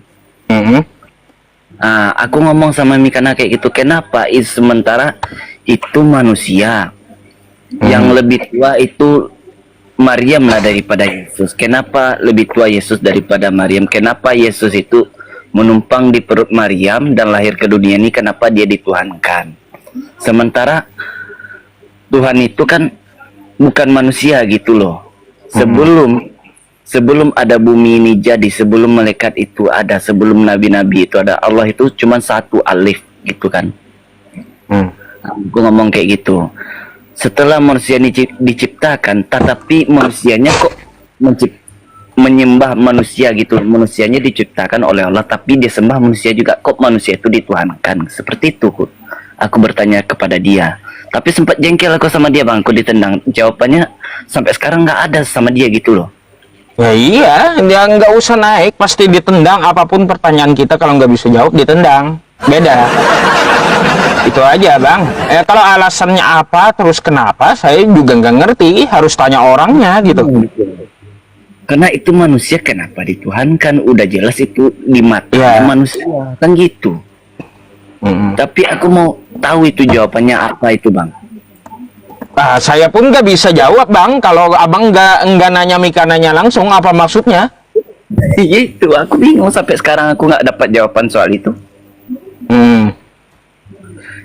C: Aku ngomong sama Mikana kayak gitu, kenapa sementara itu manusia yang lebih tua itu Maryam lah daripada Yesus. Kenapa lebih tua Yesus daripada Maryam? Kenapa Yesus itu menumpang di perut Maryam dan lahir ke dunia ini? Kenapa dia dituhankan? Sementara Tuhan itu kan bukan manusia gitu loh. Sebelum ada bumi ini jadi, sebelum malaikat itu ada, sebelum nabi-nabi itu ada, Allah itu cuma satu alif gitu kan. Aku ngomong kayak gitu. Setelah manusia ini diciptakan, tetapi manusianya kok menyembah manusia gitu. Manusianya diciptakan oleh Allah, tapi dia sembah manusia juga. Kok manusia itu dituhankan? Seperti itu. Aku bertanya kepada dia. Tapi sempat jengkel aku sama dia Bang, aku ditendang. Jawabannya sampai sekarang nggak ada sama dia gitu loh.
A: Ya iya, dia nggak usah naik, pasti ditendang. Apapun pertanyaan kita, kalau nggak bisa jawab ditendang. Beda. Itu aja Bang. Kalau alasannya apa, terus kenapa, saya juga nggak ngerti. Harus tanya orangnya gitu.
C: Karena itu manusia, kenapa dituhankan? Udah jelas itu di mata manusia kan gitu. Tapi aku mau tahu itu jawabannya apa itu Bang.
A: Saya pun nggak bisa jawab Bang. Kalau Abang nggak nanya Mikananya langsung, apa maksudnya?
C: Itu aku bingung sampai sekarang, aku nggak dapat jawaban soal itu.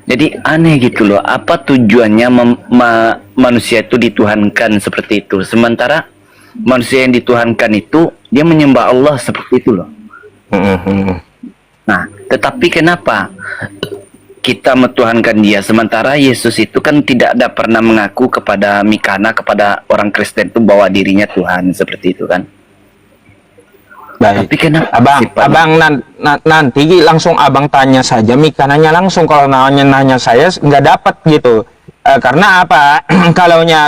C: Jadi aneh gitu loh, apa tujuannya manusia itu dituhankan seperti itu, sementara manusia yang dituhankan itu dia menyembah Allah seperti itu loh. Nah, tetapi kenapa kita metuhankan dia, sementara Yesus itu kan tidak ada pernah mengaku kepada Mikana, kepada orang Kristen itu bahwa dirinya Tuhan seperti itu kan.
A: Baik.
C: Tapi kenapa
A: Abang nanti langsung Abang tanya saja Mikananya langsung. Kalau nanya saya nggak dapat gitu. Karena apa? kalaunya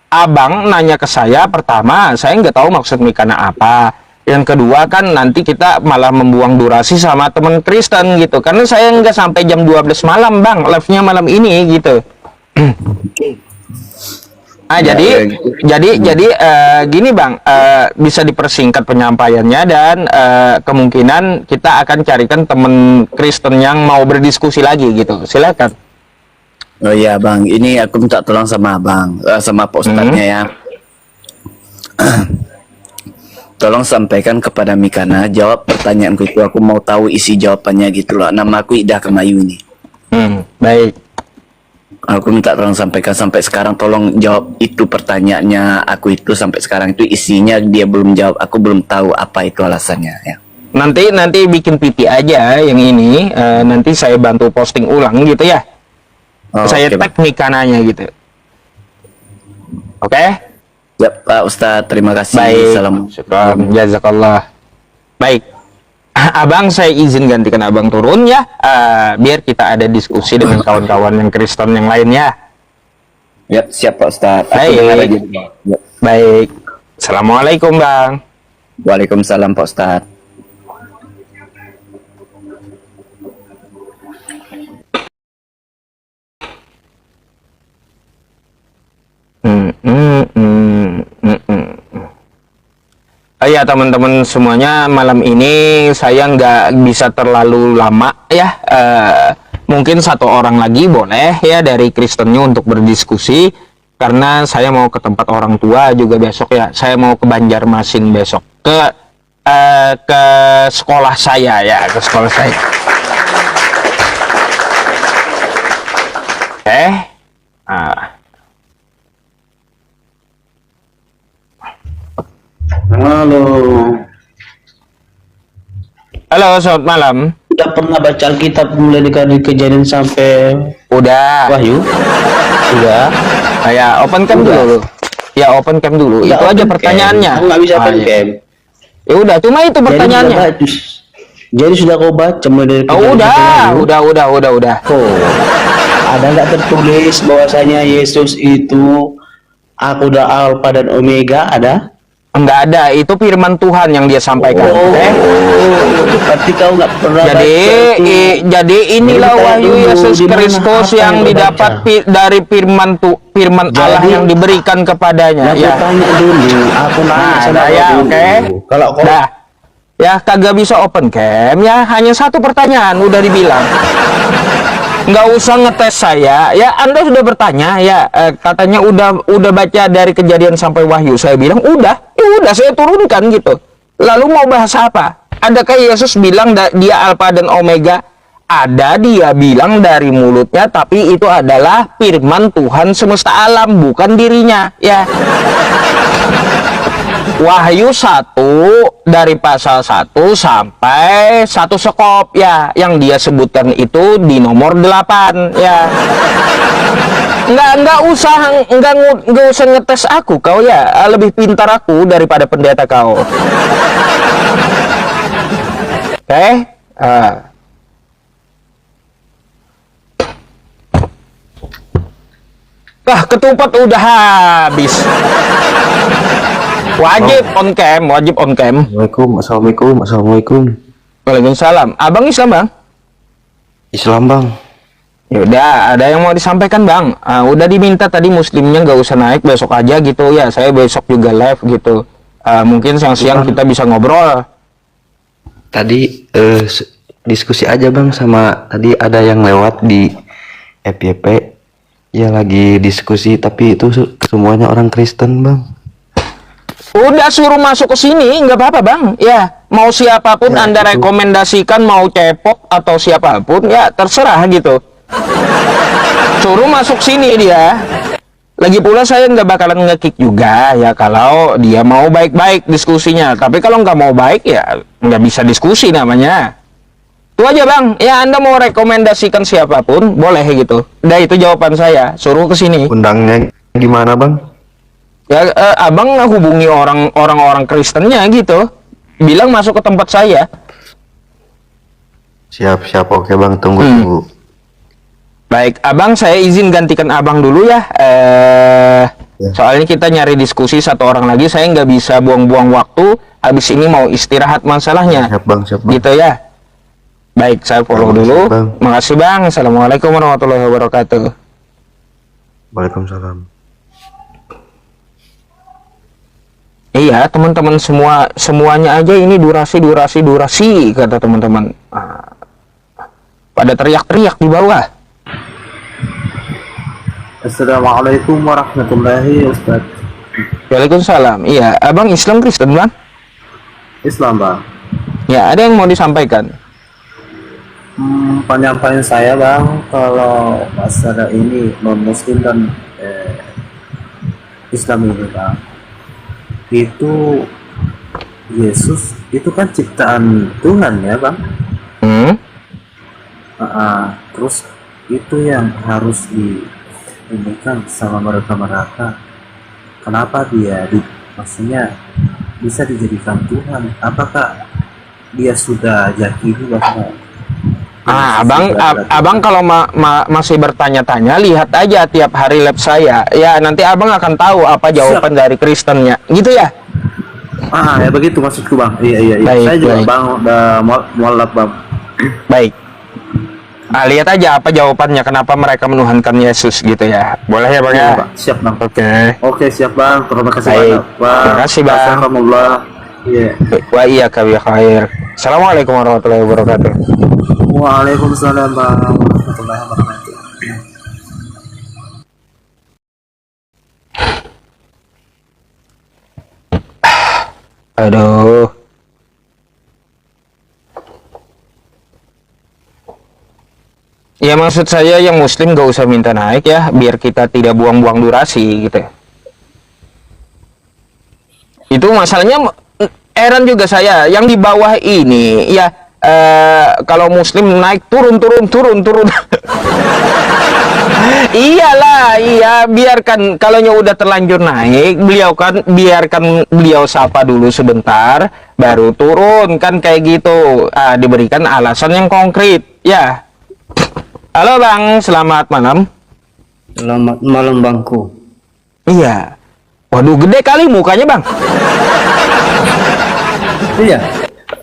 A: Abang nanya ke saya, pertama saya nggak tahu maksud Mikana apa. Yang kedua kan nanti kita malah membuang durasi sama teman Kristen gitu. Karena saya nggak sampai jam 12 malam Bang, live-nya malam ini gitu. Jadi gini Bang, bisa dipersingkat penyampaiannya, dan kemungkinan kita akan carikan teman Kristen yang mau berdiskusi lagi gitu. Silakan.
C: Oh iya Bang, ini aku minta tolong sama Abang, sama Pak Ustadznya ya. Tolong sampaikan kepada Mikana, jawab pertanyaanku itu, aku mau tahu isi jawabannya gitu loh. Nama aku Ida Kemayu ini.
A: Baik.
C: Aku minta tolong sampaikan, sampai sekarang tolong jawab itu pertanyaannya aku itu, sampai sekarang itu isinya dia belum jawab, aku belum tahu apa itu alasannya ya.
A: Nanti bikin pipi aja yang ini, nanti saya bantu posting ulang gitu ya.
C: Oh,
A: Saya
C: oke,
A: tag nih kanannya gitu. Oke?
C: Ya Pak Ustadz, terima kasih.
A: Baik.
C: Salam.
A: Syukran. Jazakallah. Baik. Abang saya izin gantikan abang turun ya, biar kita ada diskusi dengan kawan-kawan yang Kristen yang lainnya.
C: Ya, siap Pak Ustadz. Aku
A: Baik.
C: dengar aja. Ya.
A: Baik. Assalamualaikum bang.
C: Waalaikumsalam Pak Ustadz.
A: Ya teman-teman semuanya, malam ini saya nggak bisa terlalu lama ya. Mungkin satu orang lagi boleh ya dari Kristennya untuk berdiskusi, karena saya mau ke tempat orang tua juga besok ya. Saya mau ke Banjarmasin besok ke sekolah saya ya, ke sekolah saya. Oke.
D: Halo,
A: Halo, selamat malam.
D: udah pernah baca Alkitab mulai dari Kejadian sampai
A: Udah.
D: Wahyu? Udah.
A: Ya, open cam dulu. Ya, open cam dulu.
D: Udah
A: Itu aja
D: open cam.
A: pertanyaannya.
D: Aku nggak bisa open
A: iya.
D: cam.
A: Ya udah, cuma itu pertanyaannya.
D: Jadi sudah kau baca mulai dari
A: Oh,
D: Kejadian sampai Wahyu?
A: udah.
D: Oh, ada nggak tertulis bahwasanya Yesus itu aku udah Alfa dan Omega? Ada?
A: Enggak ada, itu firman Tuhan yang dia sampaikan.
D: Oh,
A: Oke?
D: berarti kau nggak pernah
A: Jadi
D: baca itu.
A: jadi inilah
D: Jadi,
A: wahyu
D: dulu,
A: Yesus
D: di mana,
A: Kristus
D: apa
A: yang
D: yang kau
A: didapat
D: baca?
A: dari firman Allah
D: Jadi,
A: yang diberikan kepadanya.
D: Aku
A: Ya.
D: tanya dulu, aku nanya
A: Nah,
D: sama
A: dah
D: kau
A: ya,
D: dulu.
A: oke.
D: Kalau kau
A: Dah. Ya, kagak bisa open cam ya, hanya satu pertanyaan udah dibilang. Nggak usah ngetes saya ya. Anda sudah bertanya ya, katanya udah baca dari Kejadian sampai Wahyu. Saya bilang udah, ya udah saya turunkan gitu. Lalu mau bahas apa? Adakah Yesus bilang dia Alfa dan Omega? Ada, dia bilang dari mulutnya, tapi itu adalah firman Tuhan semesta alam, bukan dirinya ya. Wahyu 1 dari pasal 1 sampai 1 sekop ya, yang dia sebutkan itu di nomor 8 ya. Nggak usah ngetes aku kau ya, lebih pintar aku daripada pendeta kau. Oke? Ketupat udah habis. Wajib on cam.
E: Assalamualaikum.
A: Waalaikumsalam. Abang Islam, Bang?
E: Islam bang.
A: Yaudah, ada yang mau disampaikan, Bang? Udah diminta tadi muslimnya nggak usah naik, besok aja gitu ya. Saya besok juga live gitu. Mungkin siang-siang kita bisa ngobrol.
E: Tadi diskusi aja bang, sama tadi ada yang lewat di FYP. Ya lagi diskusi, tapi itu semuanya orang Kristen bang.
A: Udah suruh masuk ke sini, nggak apa-apa, Bang. Ya, mau siapapun
E: Ya,
A: Anda
E: itu.
A: rekomendasikan, mau cepok atau siapapun, ya terserah gitu. Suruh masuk sini dia. Lagi pula saya nggak bakalan nge-kick juga ya kalau dia mau baik-baik diskusinya. Tapi kalau nggak mau baik ya nggak bisa diskusi namanya. Itu aja, Bang. Ya, Anda mau rekomendasikan siapapun, boleh gitu. Udah, itu jawaban saya. Suruh ke sini.
E: Undangnya gimana bang?
A: Ya, abang hubungi orang-orang Kristennya gitu, bilang masuk ke tempat saya.
E: Siap, oke bang, tunggu.
A: Baik, abang saya izin gantikan abang dulu ya.
E: Ya.
A: Soalnya kita nyari diskusi satu orang lagi, saya nggak bisa buang-buang waktu. Habis ini mau istirahat masalahnya.
E: Siap bang.
A: Gitu ya. Baik, saya follow
E: Siap,
A: dulu.
E: Bang.
A: Makasih, Bang. Assalamualaikum warahmatullahi wabarakatuh.
E: Waalaikumsalam.
A: Iya, teman-teman semuanya aja ini durasi kata teman-teman. Pada teriak-teriak di bawah.
D: Assalamualaikum warahmatullahi wabarakatuh.
A: Waalaikumsalam. Iya, abang Islam Kristen, Bang?
D: Islam bang.
A: Ya, ada yang mau disampaikan?
D: Penyampaian saya bang, kalau masalah ini non Muslim dan Islam ini bang, itu
F: Yesus itu kan ciptaan Tuhan ya bang.
A: Hmm?
F: Terus itu yang harus diinikan sama mereka. Kenapa dia maksudnya bisa dijadikan Tuhan? Apakah dia sudah yakini bahwa
A: Abang kalau masih bertanya-tanya, lihat aja tiap hari lab saya. Ya, nanti abang akan tahu apa jawaban dari Kristennya. Gitu ya?
F: ya begitu maksudku bang. Iya.
A: Baik,
F: Saya juga
A: baik.
F: bang udah mualaf bang.
A: Baik. Lihat aja apa jawabannya, kenapa mereka menuhankan Yesus gitu ya. Boleh ya bang ya?
F: Iya, Bang. Siap bang.
A: Oke.
F: Siap bang. Terima kasih
A: Baik.
F: banyak bang.
A: Terima kasih, Bang.
F: Alhamdulillah. Iya.
A: Wa iyyaka bi khair. Assalamualaikum warahmatullahi wabarakatuh.
F: Waalaikumsalam bang. Warahmatullahi wabarakatuh.
A: Aduh. Ya maksud saya yang muslim gak usah minta naik ya, biar kita tidak buang-buang durasi gitu ya. Itu masalahnya heran juga saya, yang di bawah ini ya kalau muslim naik turun. Iyalah, iya, biarkan kalau udah terlanjur naik, biarkan beliau sapa dulu sebentar, baru turun kan kayak gitu. Diberikan alasan yang konkret ya. Halo Bang, selamat malam.
C: Selamat malam bangku.
A: Iya. Waduh, gede kali mukanya Bang.
C: Iya.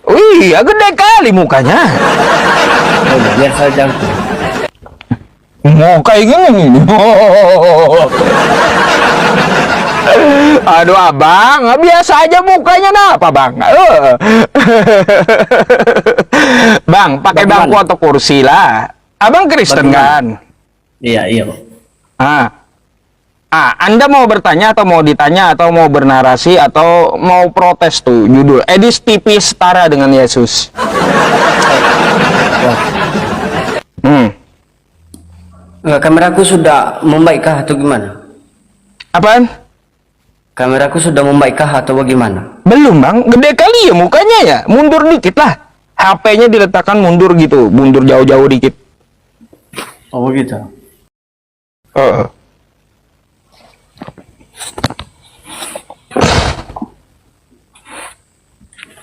A: Iya, gede kali mukanya.
C: Biasa aja.
A: Mau kayak gini. Aduh abang, biasa aja mukanya, apa bang? Bang, pakai bangku atau kursi lah. Abang Kristen kan?
C: Iya.
A: Anda mau bertanya atau mau ditanya atau mau bernarasi atau mau protes tuh judul Edis TV setara dengan Yesus.
C: Kameraku sudah membaikkah atau gimana?
A: Apaan?
C: Kameraku sudah membaikkah atau bagaimana?
A: Belum bang, gede kali ya mukanya ya. Mundur dikit lah. HP-nya diletakkan mundur gitu, mundur jauh-jauh dikit.
C: Oh begitu.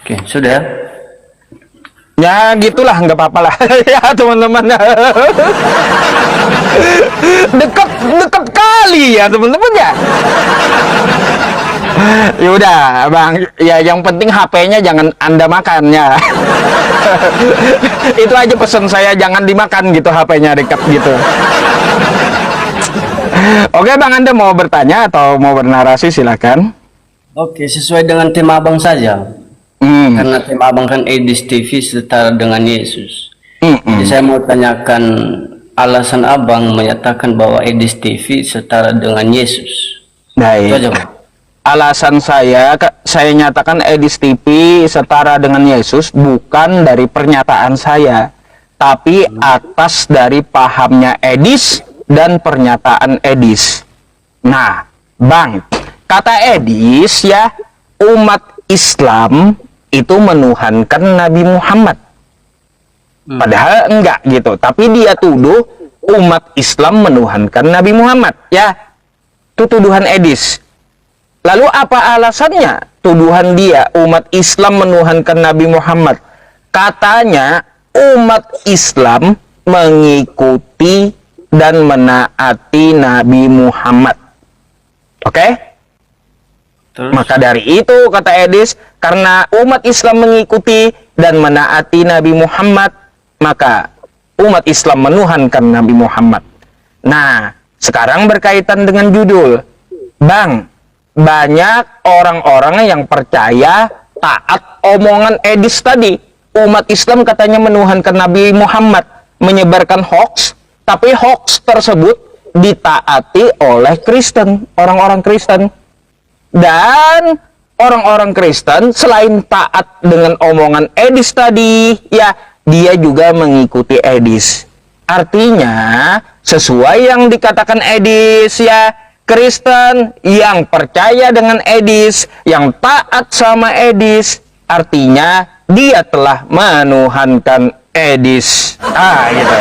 C: Oke, sudah.
A: Ya gitulah, nggak apa-apa lah. Ya teman-teman. Dekat kali ya teman-teman ya. Ya udah bang, ya yang penting HP-nya jangan Anda makan ya. Itu aja pesan saya, jangan dimakan gitu HP-nya, dekat gitu. Oke bang, Anda mau bertanya atau mau bernarasi silakan.
C: Oke, sesuai dengan tema abang saja. Karena tema abang kan Edis TV setara dengan Yesus. Jadi saya mau tanyakan alasan abang menyatakan bahwa Edis TV setara dengan Yesus.
A: Baik.
C: Itu aja, Bang.
A: Alasan saya nyatakan Edis TV setara dengan Yesus bukan dari pernyataan saya, tapi atas dari pahamnya Edis dan pernyataan Edis. Nah, bang, kata Edis ya, umat Islam itu menuhankan Nabi Muhammad. Padahal enggak gitu, tapi dia tuduh umat Islam menuhankan Nabi Muhammad ya. Itu tuduhan Edis. Lalu apa alasannya tuduhan dia umat Islam menuhankan Nabi Muhammad? Katanya umat Islam mengikuti dan menaati Nabi Muhammad. Oke? Maka dari itu kata Edis, karena umat Islam mengikuti dan menaati Nabi Muhammad, maka umat Islam menuhankan Nabi Muhammad. Nah, sekarang berkaitan dengan judul. Bang, banyak orang-orang yang percaya taat omongan Edis tadi. Umat Islam katanya menuhankan Nabi Muhammad, menyebarkan hoax, tapi hoax tersebut ditaati oleh Kristen, orang-orang Kristen. Dan orang-orang Kristen selain taat dengan omongan Edis tadi, ya dia juga mengikuti Edis. Artinya sesuai yang dikatakan Edis ya, Kristen yang percaya dengan Edis, yang taat sama Edis, artinya dia telah menuhankan Edis. Gitu.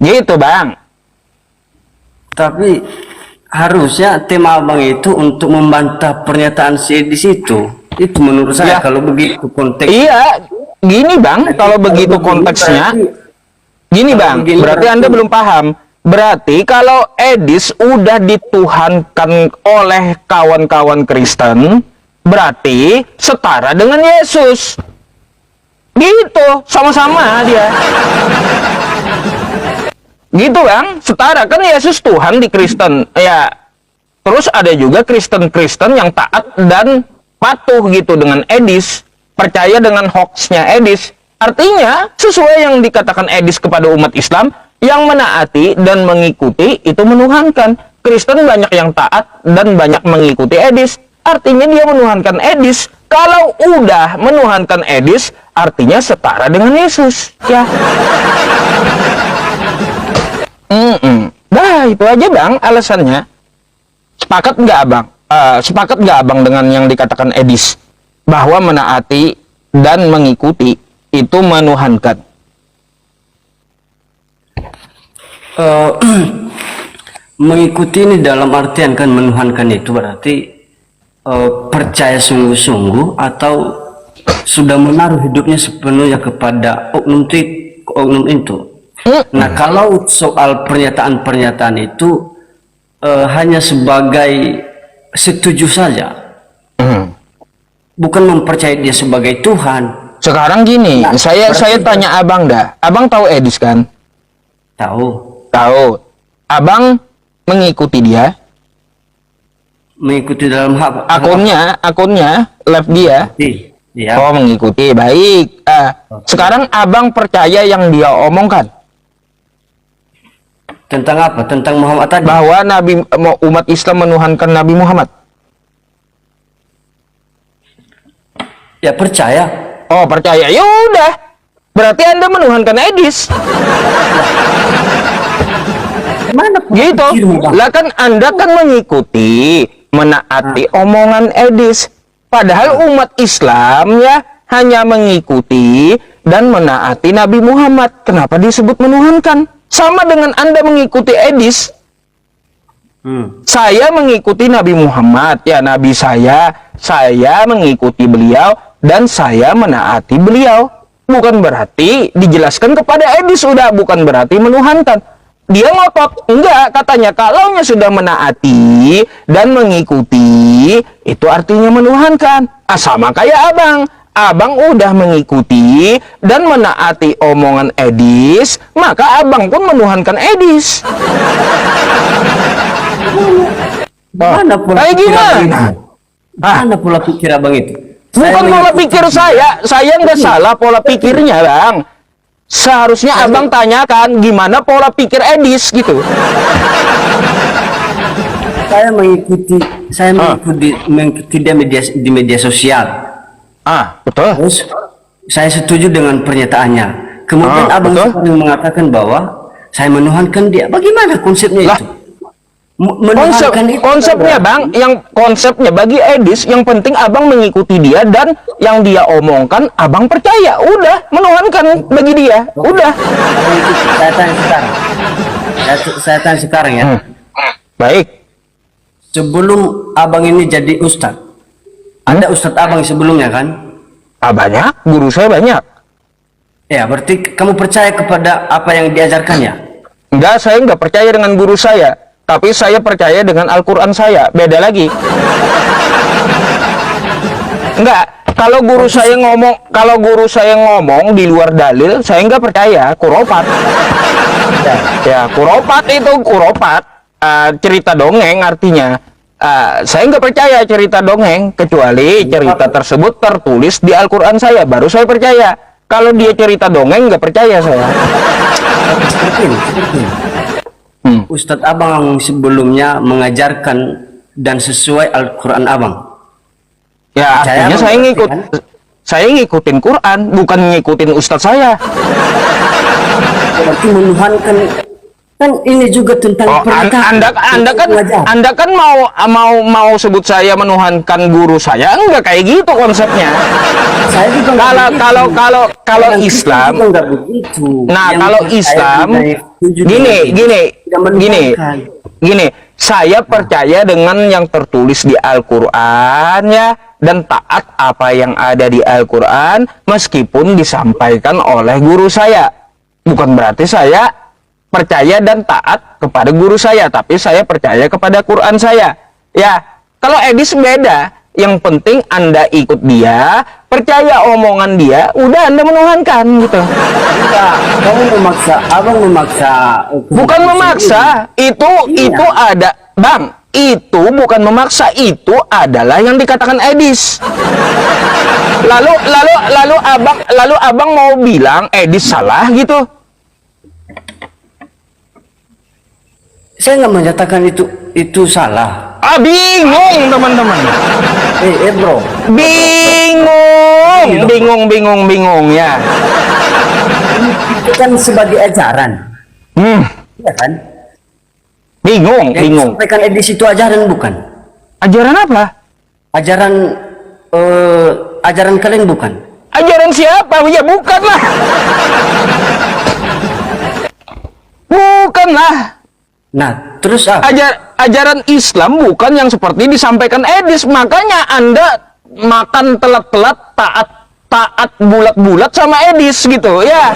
A: Gitu bang.
G: Tapi harusnya tema abang itu untuk membantah pernyataan si Edis itu. Itu menurut saya
A: Ya.
G: kalau begitu konteks.
A: Iya, gini bang, kalau begitu konteksnya, gini bang,
G: begini
A: berarti Anda belum paham. Berarti kalau Edis udah dituhankan oleh kawan-kawan Kristen, berarti setara dengan Yesus. Gitu, sama-sama dia. Gitu bang, setara kan Yesus Tuhan di Kristen. Ya, terus ada juga Kristen-Kristen yang taat dan patuh gitu dengan Edis, percaya dengan hoaxnya Edis. Artinya sesuai yang dikatakan Edis kepada umat Islam, yang menaati dan mengikuti itu menuhankan. Kristen banyak yang taat dan banyak mengikuti Edis, artinya dia menuhankan Edis. Kalau udah menuhankan Edis, artinya setara dengan Yesus. Ya. Dah itu aja bang alasannya. Sepakat nggak abang? Sepakat nggak abang dengan yang dikatakan Edis bahwa menaati dan mengikuti itu menuhankan?
G: Mengikuti ini dalam artian kan menuhankan itu berarti percaya sungguh-sungguh atau sudah menaruh hidupnya sepenuhnya kepada oknum itu. Nah, kalau soal pernyataan-pernyataan itu hanya sebagai setuju saja, bukan mempercayai dia sebagai Tuhan.
A: Sekarang gini,
G: Nah,
A: saya tanya abang dah. Abang tahu Edis kan?
G: Tahu,
A: Tahu. Abang mengikuti dia?
G: mengikuti dalam hak
A: Akunnya, live dia.
G: ya.
A: Oh, mengikuti. Baik. Sekarang abang percaya yang dia omongkan?
G: Tentang apa? Tentang Muhammad tadi.
A: Bahwa umat Islam menuhankan Nabi Muhammad?
G: Ya percaya.
A: Oh, percaya. Ya udah. Berarti Anda menuhankan Edis.
G: Mana
A: Gitu. Lah kan Anda kan mengikuti, menaati omongan Edis. Padahal umat Islam ya hanya mengikuti dan menaati Nabi Muhammad. Kenapa disebut menuhankan? Sama dengan Anda mengikuti Edis. Saya mengikuti Nabi Muhammad, ya Nabi saya mengikuti beliau dan saya menaati beliau. Bukan berarti dijelaskan kepada Edis sudah, bukan berarti menuhankan. Dia ngotot, enggak, katanya kalaunya sudah menaati dan mengikuti, itu artinya menuhankan. Sama kayak abang. Abang udah mengikuti dan menaati omongan Edis, maka abang pun menuhankan Edis.
G: Mana pula
A: Kayak
G: pikir abang
A: gimana?
G: itu? Mana pula pikir abang itu?
A: Bukan pola pikir saya nggak salah pola pikirnya bang. Seharusnya abang tanyakan gimana pola pikir Edis gitu.
G: Saya mengikuti dia di media sosial.
A: Betul.
G: Terus saya setuju dengan pernyataannya. Kemudian abang
A: betul.
G: sekarang mengatakan bahwa saya menuhankan dia. Bagaimana konsepnya itu?
A: Konsepnya bang, yang konsepnya bagi Edis yang penting abang mengikuti dia dan yang dia omongkan abang percaya, udah menuhankan bagi dia, udah.
G: Saya tanya sekarang. Saya tanya sekarang ya.
A: Baik.
G: Sebelum abang ini jadi ustadz, ada ustadz abang sebelumnya kan?
A: Banyak, guru saya banyak.
G: Ya, berarti kamu percaya kepada apa yang diajarkannya?
A: Enggak, saya enggak percaya dengan guru saya, tapi saya percaya dengan Al-Quran saya. Beda lagi. Enggak, kalau guru saya ngomong di luar dalil, saya enggak percaya. Kuropat. Ya, kuropat itu kuropat. Cerita dongeng artinya. Saya nggak percaya cerita dongeng kecuali cerita tersebut tertulis di Al-Quran saya, baru saya percaya. Kalau dia cerita dongeng nggak percaya saya.
G: Ustadz abang sebelumnya mengajarkan dan sesuai Al-Quran abang.
A: Ya
G: Percaya
A: artinya
G: abang,
A: saya ngikutin Quran, bukan ngikutin ustadz saya.
G: Berarti menuhankan Kan ini juga tentang
A: Oh,
G: pernyataan.
A: anda kan mau sebut saya menuhankan guru saya, enggak kayak gitu konsepnya.
G: Saya juga nggak begitu.
A: Kalau
G: Orang Kristen
A: Islam,
G: juga nggak begitu.
A: nah
G: Yang
A: kalau
G: saya
A: Islam,
G: setuju dengan itu, tidak menuhankan.
A: gini, saya percaya dengan yang tertulis di Al-Quran ya, dan taat apa yang ada di Al-Quran meskipun disampaikan oleh guru saya. Bukan berarti saya percaya dan taat kepada guru saya, tapi saya percaya kepada Quran saya. Ya, kalau Edis beda. Yang penting Anda ikut dia, percaya omongan dia, udah Anda menuhankan gitu.
G: Enggak, kamu memaksa, abang memaksa.
A: Bukan memaksa, itu ada, Bang. Itu bukan memaksa, itu adalah yang dikatakan Edis. Lalu abang mau bilang Edis salah gitu.
G: Saya nggak menyatakan itu salah.
A: Bingung teman-teman.
G: Bro.
A: Bingung ya.
G: Itu kan sebagai ajaran. Iya kan?
A: Bingung.
G: Sampaikan edisi itu ajaran bukan?
A: Ajaran apa?
G: Ajaran kalian bukan?
A: Ajaran siapa? Ya bukanlah. Bukanlah.
G: Nah, terus apa?
A: Ajaran Islam bukan yang seperti disampaikan Edis. Makanya Anda makan telat-telat, taat bulat-bulat sama Edis gitu ya.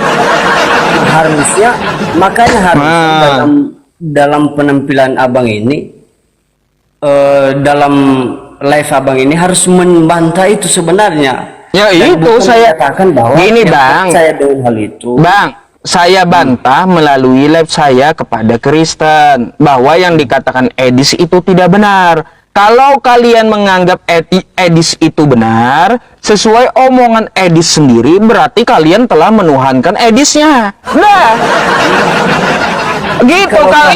G: Makanya dalam penampilan abang ini, dalam live abang ini harus membantah itu sebenarnya.
A: Ya
G: Dan
A: itu saya
G: katakan bahwa
A: gini Bang.
G: saya dengan hal itu.
A: Bang, saya bantah melalui live saya kepada Kristen bahwa yang dikatakan Edis itu tidak benar. Kalau kalian menganggap Edis itu benar, sesuai omongan Edis sendiri, berarti kalian telah menuhankan Edisnya. Nah, gitu kan?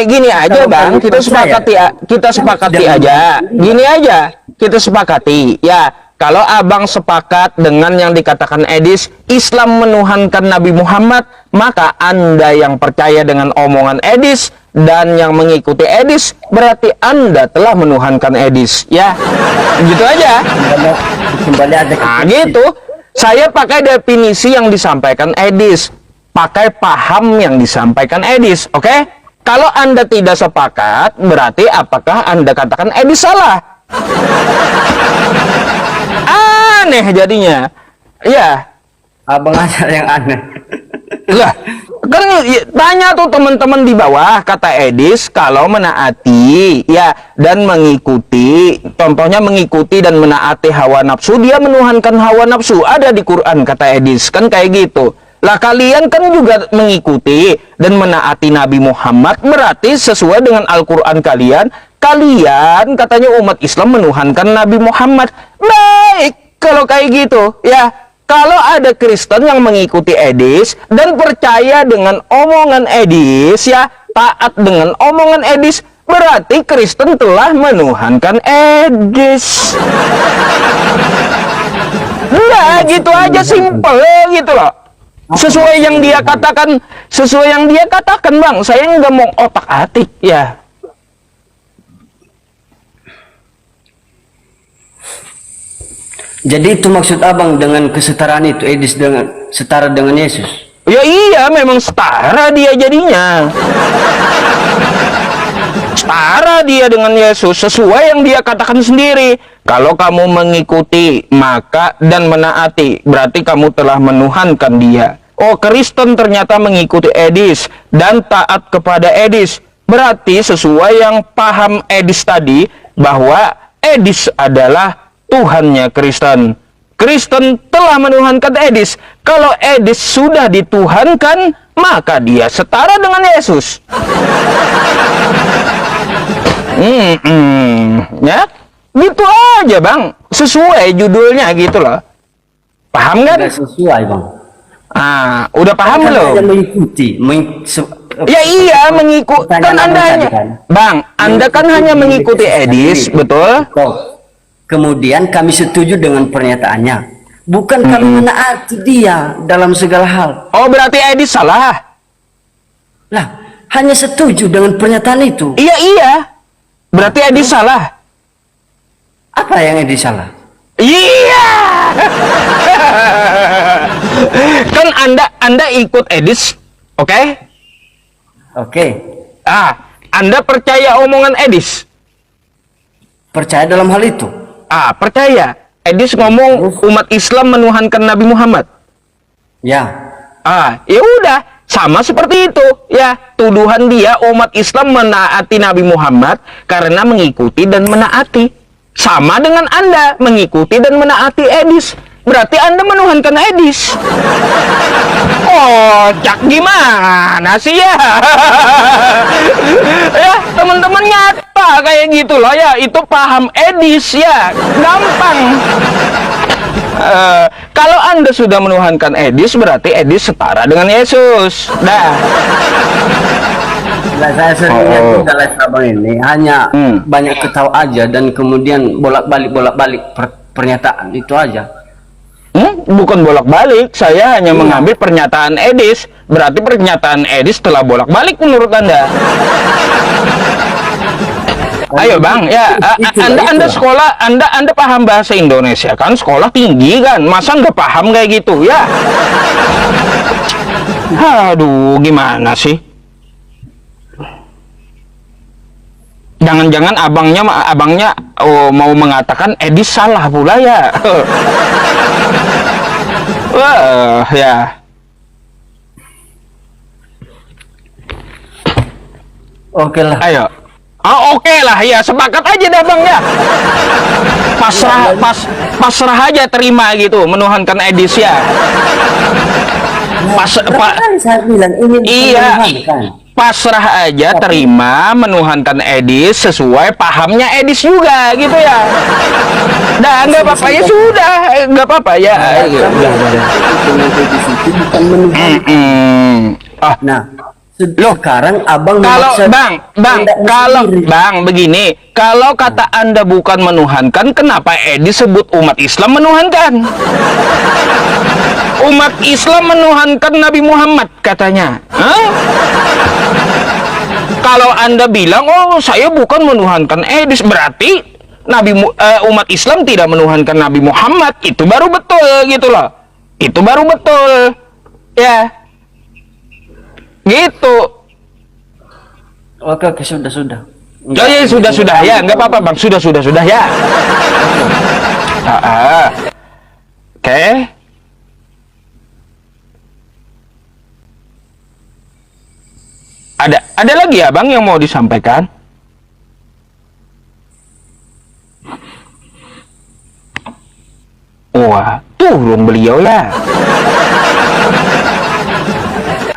A: Gini aja Bang, kita sepakati aja. Gini aja, kita sepakati. Ya, kalau abang sepakat dengan yang dikatakan Edis, Islam menuhankan Nabi Muhammad, maka Anda yang percaya dengan omongan Edis dan yang mengikuti Edis, berarti Anda telah menuhankan Edis. Ya, gitu aja.
G: Kembali aja ke
A: Nah, gitu. Saya pakai definisi yang disampaikan Edis, pakai paham yang disampaikan Edis, oke? Kalau Anda tidak sepakat, berarti apakah Anda katakan Edis salah? Aneh jadinya. Ya.
G: abang aja yang aneh.
A: Lah, kan tanya tuh teman-teman di bawah, kata Edis kalau menaati ya dan mengikuti, contohnya mengikuti dan menaati hawa nafsu, dia menuhankan hawa nafsu, ada di Quran kata Edis, kan kayak gitu. Lah kalian kan juga mengikuti dan menaati Nabi Muhammad, berarti sesuai dengan Al-Quran kalian katanya umat Islam menuhankan Nabi Muhammad. Baik, kalau kayak gitu ya. Kalau ada Kristen yang mengikuti Edis dan percaya dengan omongan Edis ya, taat dengan omongan Edis, berarti Kristen telah menuhankan Edis. Nah, gitu aja, simple gitu loh. Sesuai yang dia katakan, Bang. Saya nggak mau otak-atik ya.
G: Jadi itu maksud abang dengan kesetaraan itu, Edis dengan setara dengan Yesus.
A: Ya iya, memang setara dia jadinya. Setara dia dengan Yesus, sesuai yang dia katakan sendiri. Kalau kamu mengikuti maka dan menaati, berarti kamu telah menuhankan dia. Oh, Kristen ternyata mengikuti Edis dan taat kepada Edis. Berarti sesuai yang paham Edis tadi, bahwa Edis adalah Tuhannya Kristen. Kristen telah menuhankan Edis. Kalau Edis sudah dituhankan, maka dia setara dengan Yesus. Ya, gitu aja Bang. Sesuai judulnya gitu loh. Paham kan?
G: Tidak sesuai bang.
A: Udah paham belum?
G: Hanya mengikuti.
A: Ya iya, mengikuti. Kan Anda hanya, Bang, Anda kan hanya mengikuti Edis, betul?
G: Kemudian kami setuju dengan pernyataannya. Bukan kami menaati dia dalam segala hal.
A: Oh, berarti Edis salah.
G: Lah, hanya setuju dengan pernyataan itu.
A: Iya, iya. Berarti Edis salah.
G: Apa yang Edi salah?
A: Iya. Kan Anda ikut Edis, oke?
G: Oke.
A: Anda percaya omongan Edis?
G: Percaya dalam hal itu?
A: Percaya. Edis ngomong umat Islam menuhankan Nabi Muhammad.
G: Ya.
A: Ya udah, sama seperti itu. Ya, tuduhan dia umat Islam menaati Nabi Muhammad karena mengikuti dan menaati. Sama dengan Anda mengikuti dan menaati Edis. Berarti Anda menuhankan Edis. Oh, cak gimana sih ya? Ya, teman-teman nyata kayak gitu loh ya. Itu paham Edis ya. Gampang. Kalau Anda sudah menuhankan Edis, berarti Edis setara dengan Yesus. Dah.
G: Nah, saya sering lihat juga live abang ini hanya banyak ketawa aja dan kemudian bolak-balik pernyataan itu aja.
A: Bukan bolak-balik, saya hanya mengambil pernyataan Edis. Berarti pernyataan Edis telah bolak-balik menurut Anda. Ayo Bang, ya Anda sekolah, Anda paham bahasa Indonesia kan? Sekolah tinggi kan? Masa nggak paham kayak gitu ya? Aduh, gimana sih? Jangan-jangan abangnya mau mengatakan Edis salah pula ya? Wah, ya.
G: Oke lah.
A: Ayo. Oke lah ya, sepakat aja dah Bang ya. Pasrah aja, terima gitu, menuhankan Edis ya.
G: Saya bilang ini
A: Iya, pasrah aja, terima, menuhankan Edis sesuai pahamnya Edis juga gitu ya. Dah, nggak apa-apa ya, sudah, nggak apa-apa ya.
G: Nah, sekarang abang
A: Kalau
G: memaksa
A: Bang begini, kalau kata Anda bukan menuhankan, kenapa Edis sebut umat Islam menuhankan? Umat Islam menuhankan Nabi Muhammad katanya. Kalau Anda bilang, oh saya bukan menuhankan Edis, berarti umat Islam tidak menuhankan Nabi Muhammad. Itu baru betul gitu loh. Itu baru betul. Ya. Gitu.
G: Oke, sudah.
A: Ya, sudah ya, nggak apa-apa Bang, sudah ya. Oke. Ada lagi ya Bang yang mau disampaikan? Wah, turun beliau ya.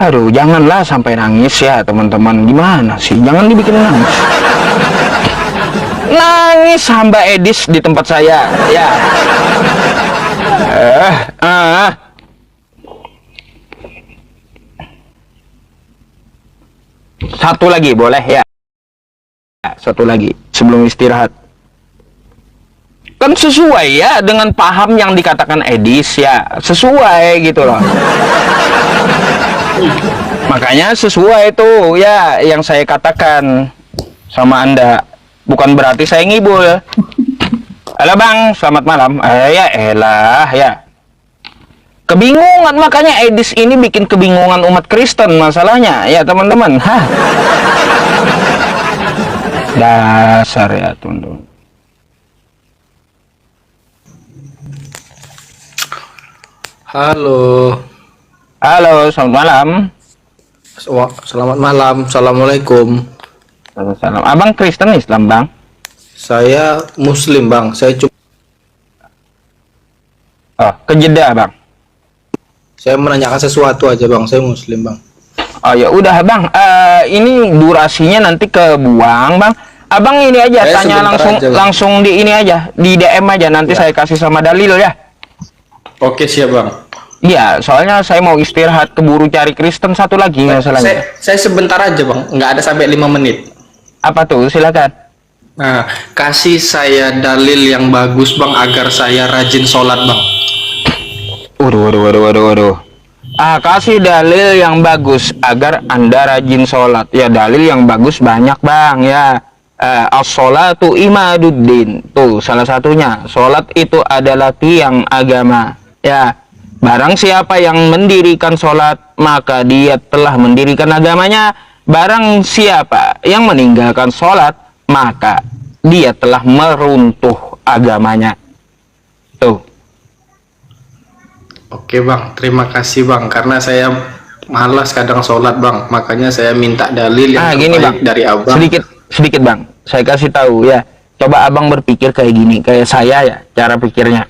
A: Aduh, janganlah sampai nangis ya teman-teman. Gimana sih? Jangan dibikin nangis. Nangis hamba Edis di tempat saya. Ya. Satu lagi boleh ya? Satu lagi sebelum istirahat. Kan sesuai ya dengan paham yang dikatakan Edis ya. Sesuai gitu loh. Makanya sesuai itu ya yang saya katakan sama Anda. Bukan berarti saya ngibul. Halo Bang, selamat malam. Ya elah ya. Kebingungan, makanya Edis ini bikin kebingungan umat Kristen masalahnya ya teman-teman. Dasar ya tunduk.
H: Halo.
A: Halo, selamat malam.
H: Selamat malam. Assalamualaikum.
A: Salam. Abang Kristen Islam Bang?
H: Saya Muslim Bang. Saya cuma
A: ke Jeddah Bang.
H: Saya menanyakan sesuatu aja Bang. Saya Muslim Bang.
A: Oh ya udah Bang. Ini durasinya nanti kebuang Bang. Abang ini aja
H: Saya
A: tanya langsung di ini aja, di DM aja, nanti saya kasih sama dalil ya.
H: Oke siap Bang.
A: Iya, soalnya saya mau istirahat, keburu cari Kristen satu lagi masalahnya.
H: Saya sebentar aja Bang. Nggak ada sampai 5 menit.
A: Apa tuh? Silakan.
H: Nah, kasih saya dalil yang bagus Bang agar saya rajin sholat Bang.
A: Waduh. Kasih dalil yang bagus agar Anda rajin sholat. Ya, dalil yang bagus banyak bang ya. As-sholatu imaduddin. Tuh salah satunya. Sholat itu adalah tiang agama. Ya, barang siapa yang mendirikan sholat, maka dia telah mendirikan agamanya. Barang siapa yang meninggalkan sholat, maka dia telah meruntuh agamanya. Tuh.
H: Oke bang, terima kasih bang. Karena saya malas kadang sholat bang, makanya saya minta dalil yang
A: Gini
H: terbaik
A: bang,
H: dari abang.
A: sedikit bang, saya kasih tahu ya. Coba abang berpikir kayak gini, kayak saya ya, cara pikirnya.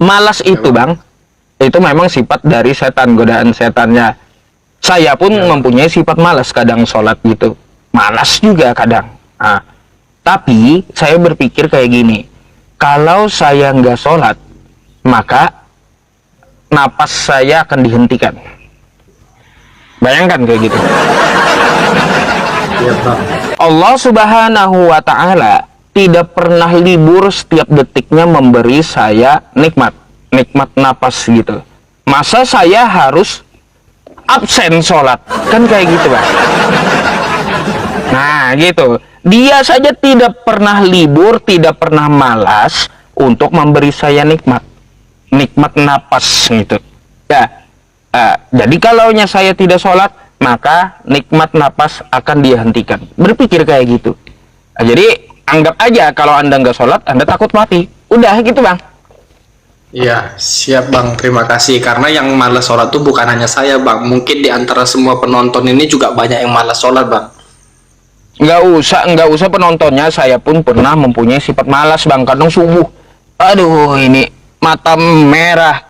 A: Malas itu bang, itu memang sifat dari setan, godaan setannya. Saya pun mempunyai sifat malas kadang sholat gitu, malas juga kadang. Tapi saya berpikir kayak gini, kalau saya nggak sholat, maka napas saya akan dihentikan. Bayangkan kayak gitu.
H: Iya bang.
A: Allah Subhanahu wa Ta'ala tidak pernah libur, setiap detiknya memberi saya nikmat napas gitu. Masa saya harus absen sholat? Kan kayak gitu bang. Nah gitu. Dia saja tidak pernah libur, tidak pernah malas untuk memberi saya nikmat napas gitu ya. Jadi kalaunya saya tidak sholat, maka nikmat napas akan dihentikan. Berpikir kayak gitu. Jadi anggap aja kalau Anda nggak sholat, Anda takut mati. Udah gitu bang.
H: Iya, siap bang. Terima kasih. Karena yang malas sholat tuh bukan hanya saya bang. Mungkin di antara semua penonton ini juga banyak yang malas sholat bang.
A: Nggak usah penontonnya, saya pun pernah mempunyai sifat malas bang. Kadang subuh, aduh ini mata merah,